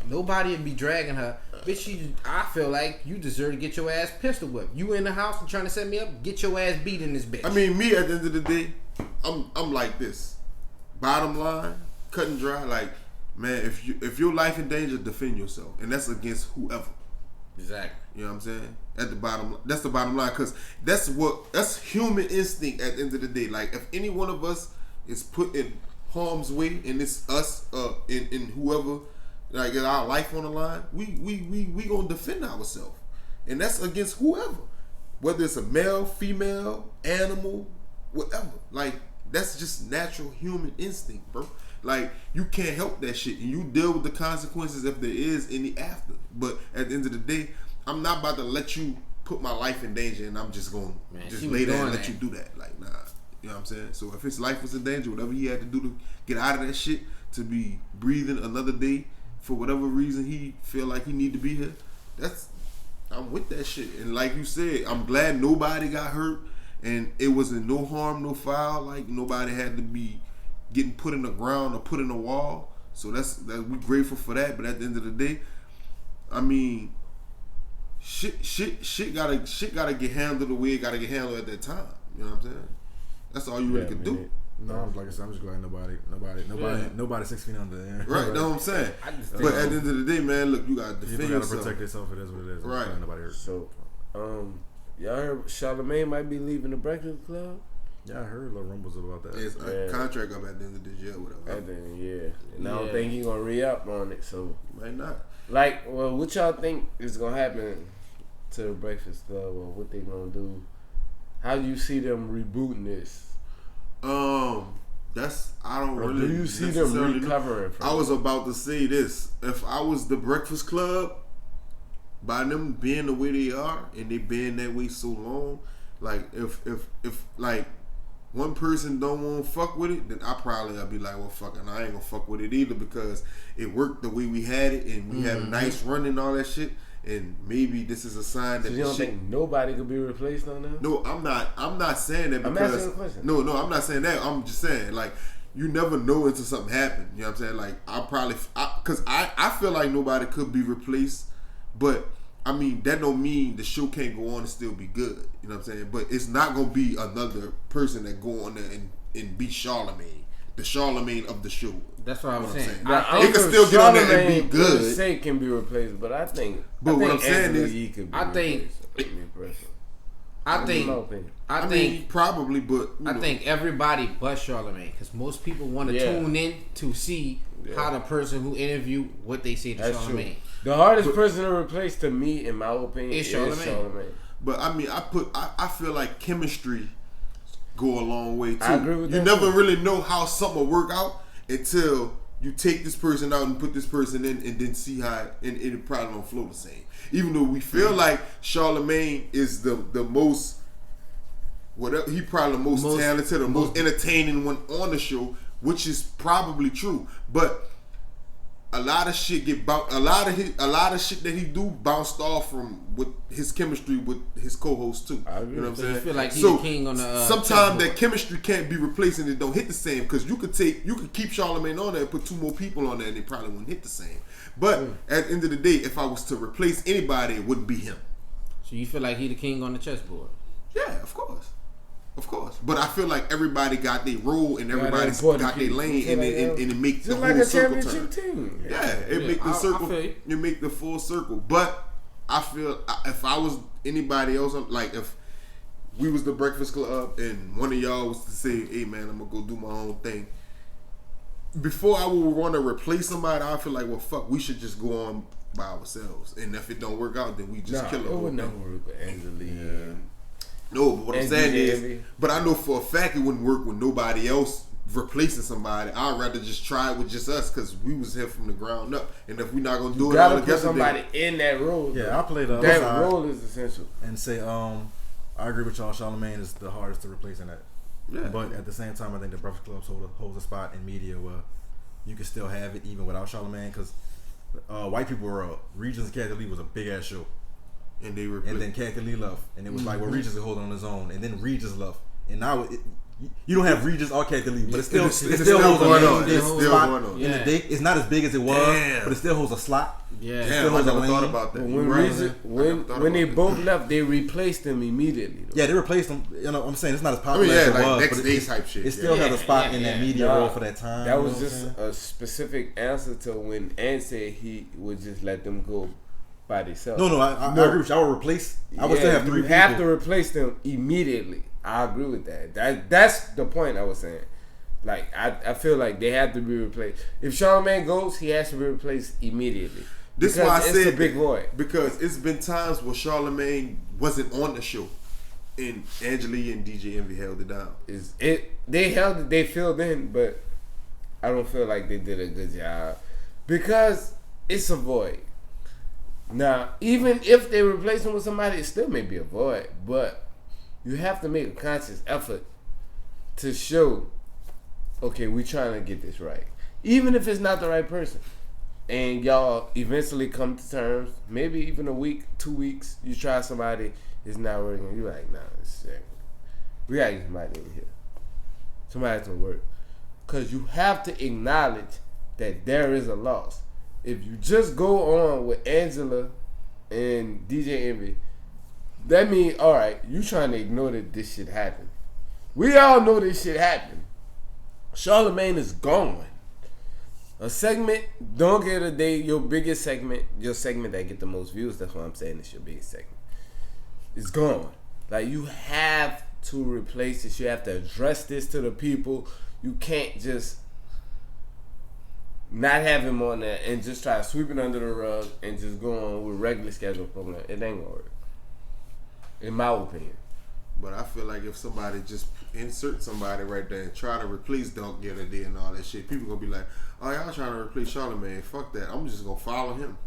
Nobody would be dragging her. Bitch, I feel like you deserve to get your ass pistol whipped. You in the house and trying to set me up? Get your ass beat in this bitch. I mean, me at the end of the day, I'm like this. Bottom line, cut and dry. Like, man, if your life in danger, defend yourself, and that's against whoever. exactly. You know what I'm saying? At the bottom, that's the bottom line, because that's human instinct. At the end of the day, like if any one of us is put in harm's way, and it's us, in whoever, like in our life on the line, we gonna defend ourselves, and that's against whoever, whether it's a male, female, animal, whatever. Like that's just natural human instinct, bro. Like you can't help that shit, and you deal with the consequences if there is any after. But at the end of the day, I'm not about to let you put my life in danger, and I'm just gonna Man, just she was lay there and doing let that. you do that. Like nah, you know what I'm saying? So if his life was in danger, whatever he had to do to get out of that shit, to be breathing another day for whatever reason he feel like he need to be here, I'm with that shit. And like you said, I'm glad nobody got hurt, and it wasn't no harm, no foul. Like nobody had to be getting put in the ground or put in the wall. So that's we grateful for that. But at the end of the day, I mean, shit gotta get handled the way it gotta get handled at that time. You know what I'm saying? That's all you really can do. No, I'm like I said, I'm just glad nobody 6 feet under there. Right, that's what I'm saying. I just think But at the end of the day, man, look, you gotta defend People gotta yourself. protect themselves. It is what it is. I'm Right. glad nobody hurt. So, y'all heard Charlamagne might be leaving the Breakfast Club? Yeah, I heard little rumbles about that. His Yeah. contract up at the end of this year, whatever. I think, yeah. And I don't Yeah. think he gonna re-up on it. So, Might not. like, well, what y'all think is gonna happen to the Breakfast Club, or what they gonna do? How do you see them rebooting this? That's I don't Or really. do you see them necessarily know. recovering from I was it? about to say this. If I was the Breakfast Club, by them being the way they are and they been that way so long, like if like one person don't want to fuck with it, then I'll be like, well, fuck it, I ain't gonna fuck with it either, because it worked the way we had it and we had a nice run and all that shit. And maybe this is a sign that So you the don't shit. think nobody could be replaced on that? No, I'm not saying that I'm because asking a question. No, I'm not saying that. I'm just saying like you never know until something happen. You know what I'm saying? Like I feel like nobody could be replaced, but I mean that don't mean the show can't go on and still be good. You know what I'm saying? But it's not gonna be another person that go on there and be Charlamagne, the Charlamagne of the show. That's what I was What I'm saying. saying. Now, I It think, can still get on there and be Charlamagne good. per se can be replaced, but I think. But what I'm saying Angela is- Yee could be I think- replaced, me personally. I That's think, my opinion. I I think, mean, probably, but you I know. think everybody but Charlamagne, because most people want to Yeah. tune in to see how the person who interviewed what they say to That's Charlamagne. true. The hardest person to replace, to me, in my opinion, It's is Charlamagne. Charlamagne. But I mean, I feel like chemistry go a long way too. I agree with you that, never too. really know how something will work out until you take this person out and put this person in, and then see how it probably don't flow the same. Even though we feel like Charlamagne is the most whatever, he probably the most talented or most entertaining one on the show, which is probably true. But a lot of shit a lot of shit that he do bounced off from with his chemistry with his co-host too. I agree. You know what I'm So you saying? feel like he's the king on the, sometimes chessboard. that chemistry can't be replaced and it don't hit the same, because you could keep Charlamagne on there and put two more people on there and it probably wouldn't hit the same. But at the end of the day, if I was to replace anybody, it wouldn't be him. So you feel like he the king on the chessboard? Yeah, of course. Of course, but I feel like everybody got their role and everybody's important got their people. lane, So and like, it makes the just whole like a circle championship turn. team. Yeah, it Yeah, make the I circle. feel you. You make the full circle. But I feel if I was anybody else, like if we was the Breakfast Club and one of y'all was to say, "Hey man, I'm gonna go do my own thing," before I would want to replace somebody, I feel like, well, fuck, we should just go on by ourselves, and if it don't work out, then we just kill it. It would never work with Angela. No, but what I'm And saying DJ is, Envy. but I know for a fact it wouldn't work with nobody else replacing somebody. I'd rather just try it with just us because we was here from the ground up, and if we're not gonna do You it all gotta put together, somebody in that role. Yeah, though. I play the other that side role is essential. and say, I agree with y'all. Charlamagne is the hardest to replace in that. Yeah. But at the same time, I think the Breakfast Club holds a spot in media where you can still have it even without Charlamagne because white people were Regis and Kathy Lee was a big ass show. and they And then Kathy Lee left, and it was like, well, Regis is holding on his own, and then Regis left, and now you don't have Regis or Kathy Lee, but it still holds going a on. main It's still slot going on. in Yeah. the day. It's not as big as it was, Damn. but it still holds a slot. Yeah. It Damn, still I holds a never thought lane. about that. But You're when right. Reason, I when never thought when they about both left, they replaced them immediately. Though. Yeah, they replaced them. You know, I'm saying it's not as I popular mean, yeah, as it like was, next but day it, type shit. it still yeah. has a spot Yeah, in that yeah. media Nah, role for that time. That you was know what I'm just saying? a specific answer to when Ant said he would just let them go by themselves. No, I agree with you. I would replace. I would still have three you people. have to replace them immediately. I agree with that. That's the point I was saying. Like I feel like they have to be replaced. If Charlamagne goes, he has to be replaced immediately. This is Because why I it's said a big void. because it's been times where Charlamagne wasn't on the show, and Angela Yee and DJ Envy held it down. They held it, they filled in, but I don't feel like they did a good job because it's a void. Now, even if they replace him with somebody, it still may be a void, but you have to make a conscious effort to show, okay, we trying to get this right, even if it's not the right person. And y'all eventually come to terms, maybe even a week, 2 weeks, you try somebody, it's not working, you're like, nah, it's shit. We gotta get somebody in here. Somebody's gonna work. Because you have to acknowledge that there is a loss. If you just go on with Angela and DJ Envy, that means, alright, you trying to ignore that this shit happened. We all know this shit happened. Charlamagne is gone. A segment, don't get a day, your biggest segment, your segment that get the most views, that's what I'm saying, it's your biggest segment. It's gone. Like, you have to replace this. You have to address this to the people. You can't just not have him on there and just try to sweep it under the rug and just go on with regular scheduled program. It ain't gonna work. In my opinion. But I feel like if somebody just insert somebody right there and try to replace Dunk Getter Day and all that shit, people gonna be like, oh, y'all trying to replace Charlamagne. Fuck that. I'm just gonna follow him.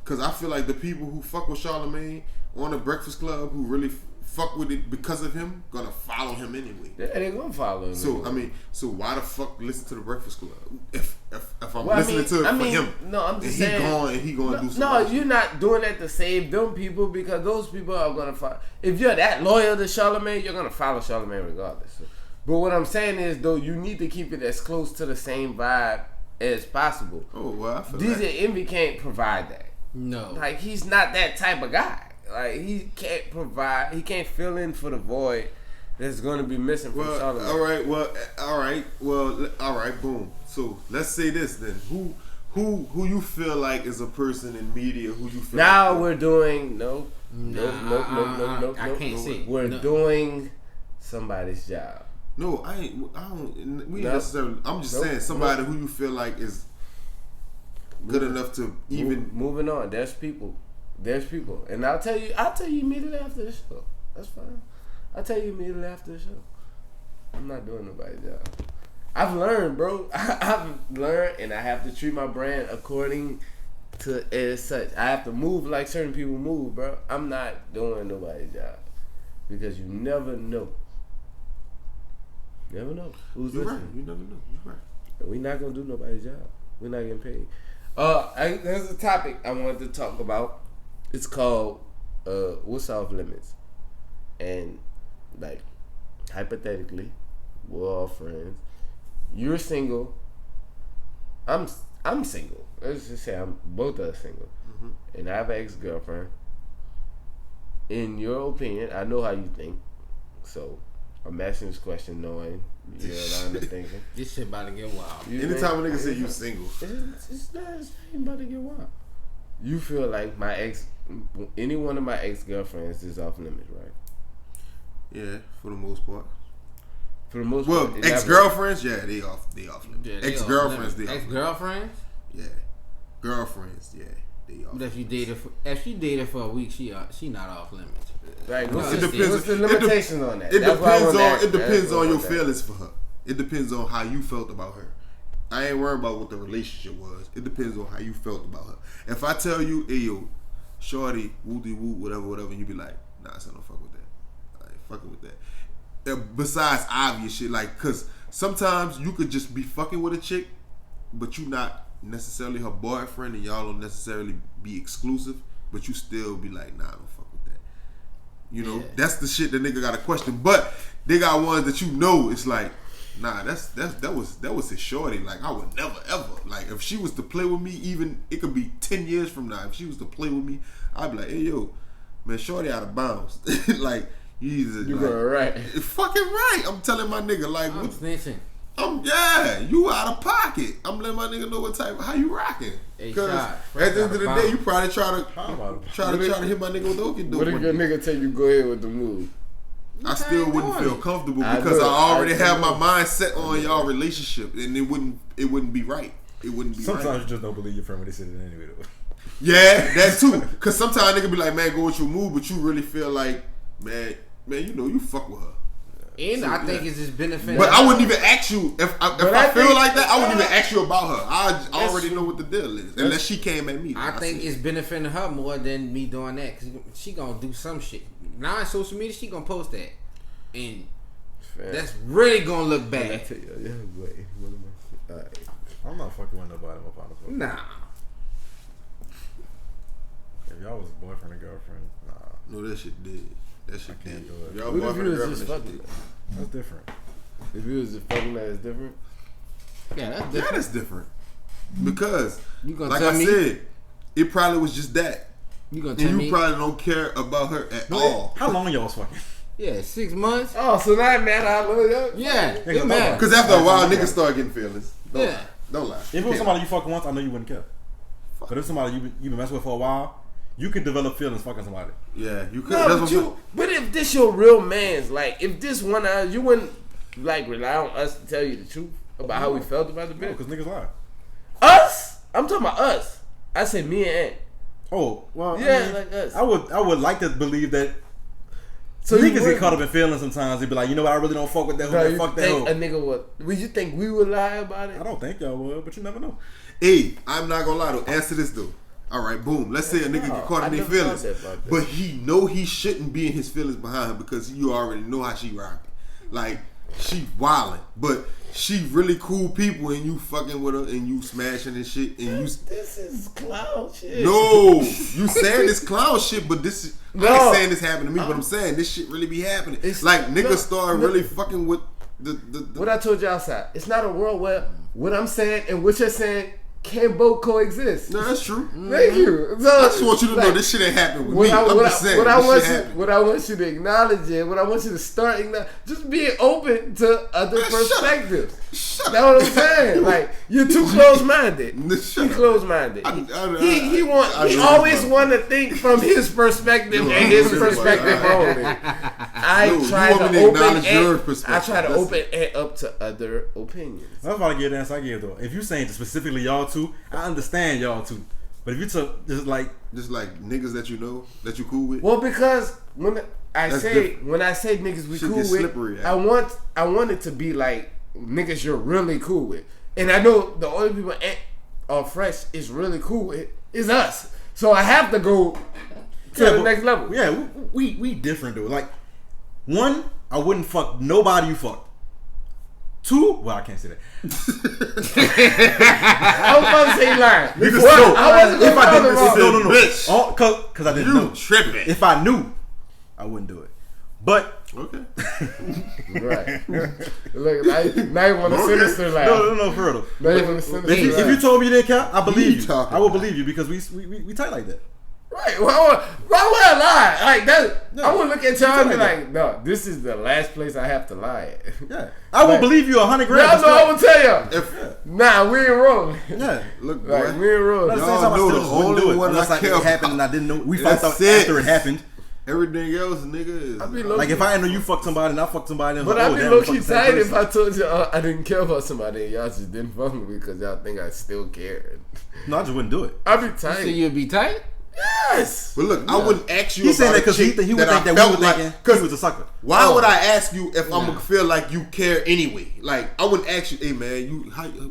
Because I feel like the people who fuck with Charlamagne on the Breakfast Club, who really fuck with it because of him, gonna follow him anyway. Yeah, they gonna follow him. So, anyway. I mean, so why the fuck listen to the Breakfast Club? If I'm Well, listening to it for him, no, I'm just and saying. he gone and he gonna do some No, other shit. you're not doing that to save them people because those people are gonna follow. If you're that loyal to Charlamagne, you're gonna follow Charlamagne regardless. But what I'm saying is, though, you need to keep it as close to the same vibe as possible. Oh, well, I feel DJ like Envy can't provide that. No. Like, he's not that type of guy. Like, he can't provide. He can't fill in for the void that's going to be missing from well, Charlamagne. all right, boom. So let's say this then. Who you feel like is a person in media who you feel Now like we're doing nope. I can't see. We're No. doing somebody's job. No, I don't. We No. necessarily. I'm just Nope. saying somebody who you feel like is good enough to even. Moving on. There's people, and I'll tell you immediately after the show. That's fine. I'll tell you immediately after the show. I'm not doing nobody's job. I've learned, bro. I've learned, and I have to treat my brand according to as such. I have to move like certain people move, bro. I'm not doing nobody's job because you never know. Never know who's You're right. listening. You never know. You're right. We're not gonna do nobody's job. We're not getting paid. There's a topic I wanted to talk about. It's called what's off limits, and like hypothetically, we're all friends. You're single. I'm single. Let's just say both of us single, and I have an ex-girlfriend. In your opinion, I know how you think, so I'm asking this question knowing your line of thinking. This shit about to get wild. You Anytime a think- nigga say you single, it's not about to get wild. You feel like my ex any one of my ex-girlfriends is off limits, right? Yeah, for the most part. For the most Well, part. ex-girlfriends, yeah, they off limits. Yeah, they Ex-girlfriends, off they limits. off Ex-girlfriends? limits. Yeah. Girlfriends, yeah, they off But if limits. she dated for a week, she not off limits. Right. No, What's it the, depends. what's the limitations on that? It That's why I depends wanna on ask. it depends That's why I on your wanna ask. feelings for her. It depends on how you felt about her. I ain't worried about what the relationship was. It depends on how you felt about her. If I tell you, hey yo, shorty, woo-dee woo, whatever, and you be like, nah, son, don't fuck with that. I ain't fucking with that. Besides obvious shit, like, cause sometimes you could just be fucking with a chick, but you not necessarily her boyfriend, and y'all don't necessarily be exclusive, but you still be like, nah, don't fuck with that. You know, that's the shit that nigga got to question. But they got ones that you know, it's like, nah, that was his shorty. Like, I would never ever, like, if she was to play with me, even it could be 10 years from now, if she was to play with me, I'd be like, hey yo, man, shorty out of bounds. Like, you You were right. fucking right. I'm telling my nigga, like, I'm snitching. you out of pocket. I'm letting my nigga know what type, how you rocking. Hey, Because shot. at the end of the day, you probably try about it? to hit my nigga with okey doke. What if your nigga tell you go ahead with the move? I still wouldn't feel comfortable I because know. I already I have know. my mind set on y'all relationship, and it wouldn't be right. It wouldn't be Sometimes right. you just don't believe your friend when they said it anyway, though. Yeah, that too. Because sometimes nigga be like, man, go with your move, but you really feel like, man, you know, you fuck with her. And So, I think yeah. it's just beneficial. But I wouldn't even ask you if I feel think- like that. I wouldn't even ask you about her. I already know what the deal is, unless she came at me. I think see. it's benefiting her more than me doing that, because she gonna do some shit. Now on social media, she gonna post that, and that's really gonna look bad. Alright. I'm not fucking with nobody. I'm up on the Nah. If y'all was boyfriend and girlfriend, nah, No, that shit did. That shit can't did. do it. Y'all What if boyfriend you and was just girlfriend, that shit fucking? did. that's different. If you was just fucking that, it's different. Yeah, that's Yeah, different. that's different. Because, You gonna like tell I me? said, it probably was just that. You gonna And tell you me? probably don't care about her at all. How long y'all was fucking? Yeah, 6 months. Oh, so now it matter how long y'all? Yeah, Nigga, it matters. Because after a while, niggas start getting feelings. Don't Yeah. lie. Don't lie. If it was somebody you fucking once, I know you wouldn't care. But if somebody you been messing with for a while, you could develop feelings fucking somebody. Yeah, you could. No, That's but what you. But if this your real man's, like, if this one, you wouldn't like rely on us to tell you the truth about how we felt about the No, bitch. because niggas lie. Us? I'm talking about us. I said me and Aunt. Oh, well, Yeah, I mean, like us. I would like to believe that So you niggas would- get caught up in feelings sometimes. They be like, you know what, I really don't fuck with that No, hoe. you Fuck that think hoe. a nigga would you think we would lie about it? I don't think y'all would, but you never know. Hey, I'm not gonna lie though. Answer this though. All right, boom. Let's say a nigga get caught I in their never feelings, thought about that. but he know he shouldn't be in his feelings behind her because you already know how she rocking. Like she wildin', but she really cool people, and you fucking with her, and you smashing and shit, and you. This is clown shit. No, you saying this clown shit, but this is. I No. ain't saying this happened to me, but I'm saying this shit really be happening. It's- Like niggas no, start no. really fucking with the What I told you outside. It's not a world where what I'm saying and what you're saying can both coexist. No, that's true. Thank you. So, I just want you to know like, this shit ain't happening with What me. I, I'm what, just I, saying what, I this want shit you, happened. what I want you to acknowledge it, what I want you to start just being open to other Man, shut up. perspectives. Shut That's what I'm saying. Like you're too close-minded. Shut He up. close-minded. I He know always this want to think from his perspective No, and I his know this perspective one. only. I No, you try want me to to open acknowledge your I perspective. try to That's open it up to other opinions. That's why I get the answer I give though. If you saying specifically y'all two, I understand y'all two. But if you took just like Just like niggas that you know, that you cool with. Well, because when I That's say different. when I say niggas we Shit cool get with, slippery, I want it to be like niggas you're really cool with, and I know the only people Fresh is really cool with is us. So I have to go to the but- next level. Yeah, we different though. Like one, I wouldn't fuck nobody you fuck. Two, well I can't say that. I was about to say line. You just Well, know. I wasn't If going I to didn't, wrong. no, Bitch. All, cause I didn't You know. tripping. If I knew, I wouldn't do it. But Okay. Right. Look, now you want a Okay. sinister laugh. no, for real. Not even a sinister If you laugh. told me you didn't care, I believe You you. talking I will about? believe you because we tight like that. Right? Why would I lie? Like that, Yeah. I would look at y'all and be Exactly. like, no, this is the last place I have to lie at. Yeah, I will Like- believe you 100 grand. Y'all know I would tell y'all. If Nah, we ain't rolling. Yeah. look, Like, boy, we ain't rolling. At the same Y'all time, I know still the just wouldn't do only it one unless I like care it happened about. and I didn't know. We That's found out it. after it happened. everything else, nigga, is I be low Like if I didn't know you fucked somebody and I fucked somebody, and But like, I'd oh, be damn, low we key fucked the same tight if person. I told you I didn't care about somebody and y'all just didn't fuck with me because y'all think I still cared. No, I just wouldn't do it. I'd be So tight. you'd be tight? Yes. But look, I wouldn't ask you He's saying about that because a chick he would that I think that we felt were like, thinking because he was a sucker. why Oh. would I ask you if I'm Yeah. gonna feel like you care anyway? Like I wouldn't ask you, hey man,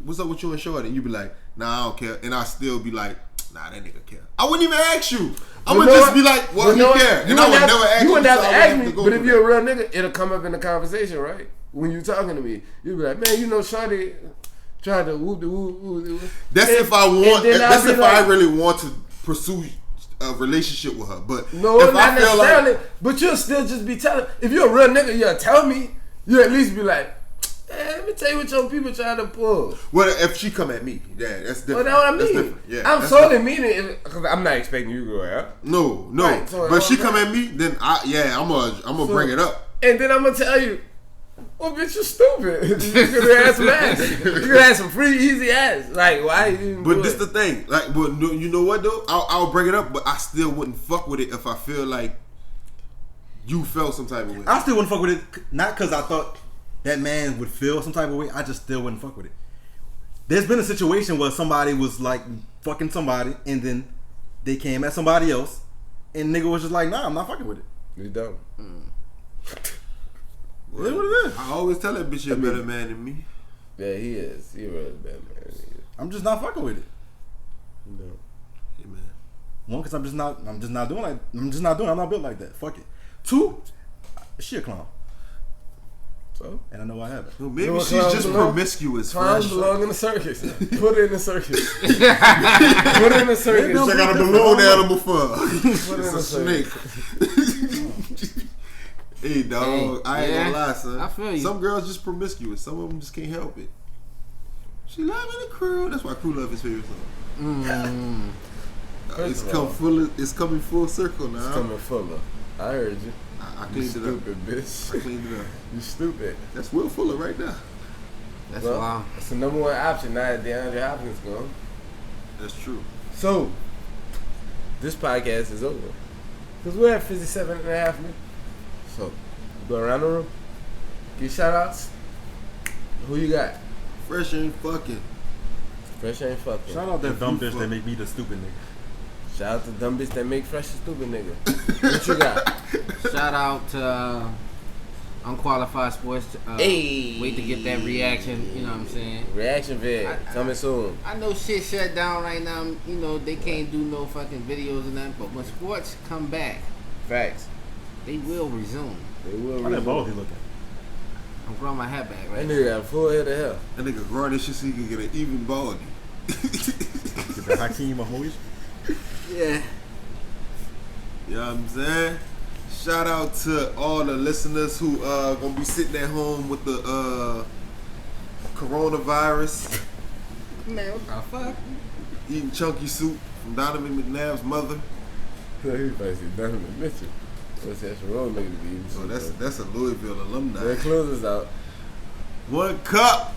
what's up with you and Shorty? And you'd be like, nah, I don't care, and I still be like, nah, that nigga care. I wouldn't even ask you. I You would know just what? be like, well, You he know what? care, You and I would wouldn't never ask you. You wouldn't have so to I ask have me, to go but if through you're a real nigga, it'll come up in the conversation, right? When you talking to me, you'll be like, man, you know, Shawty tried to whoop the whoop. That's And- if I want. and then That's I'll be if like, I really want to pursue a relationship with her. But No, if not I feel necessarily. like, But you'll still just be telling. If you're a real nigga, you'll tell me. You at least be like, let me tell you what your people trying to pull. well, if she come at me, yeah, that's But different. that's what I That's mean. different. Yeah, I'm that's solely meaning it because I'm not expecting you to go out. No, Right, so but she I'm come not- at me, then I'm gonna bring it up. And then I'm gonna tell you, well, bitch, you stupid. You could have some ass. You could have some free, easy ass. Like, why you didn't But do this it? the thing, like, but you know what though? I'll bring it up, but I still wouldn't fuck with it if I feel like you felt some type of way. I still wouldn't fuck with it, not because I thought that man would feel some type of way. I just still wouldn't fuck with it. There's been a situation where somebody was like fucking somebody, and then they came at somebody else, and nigga was just like, nah, I'm not fucking with it. You don't. It is what it is. I always tell that bitch you're a better man than me. Yeah, he is. He really bad man. He is. I'm just not fucking with it. No. Hey man, One, because I'm just not doing. I'm not built like that. Fuck it. Two, she a clown, So? and I know I haven't. well, maybe You know she's what just clowns belong? promiscuous. Clowns Fresh. belong in the circus. Put it in the circus. Put it in the circus. I got a balloon animal for. Put it in It's the a snake. circus. Hey dog, Hey, I ain't yeah, gonna lie, son. I feel you. Some girls just promiscuous. Some of them just can't help it. She loving the crew. That's why Crew Love his favorite song. First It's of all, It's coming full circle now. It's coming fuller. I heard you. I You cleaned it up. stupid bitch. I cleaned it up. You stupid. That's Will Fuller right there. That's Well, wild. it's the number one option now that DeAndre Hopkins gone. That's true. So, this podcast is over. Because we're at 57 and a half minutes. So, go around the room. Give shout outs. Who you got? Fresh ain't fucking. Fresh ain't fucking. Shout out that If dumb you bitch fuck. that make me the stupid nigga. Shout out to dumb bitch that make Fresh a stupid nigga. What you got? Shout out to Unqualified Sports. Hey. Wait to get that reaction. You know what I'm saying? Reaction vid. Coming soon. I know shit shut down right now. You know they can't do no fucking videos and that. But when sports come back, Facts. they will resume. They will How that resume. bald he looking? I'm growing my hat back That right now. nigga got a full head of hair. That nigga growing this shit so he can get an even baldy. Get the Hakeem Mahomes. Yeah. You know what I'm saying? Shout out to all the listeners who gonna be sitting at home with the coronavirus, Man, what the fuck? eating chunky soup from Donovan McNabb's mother. He probably said Donovan Mitchell. What's that wrong nigga to be eating? So that's a Louisville alumni. Their clothes is out. One cup.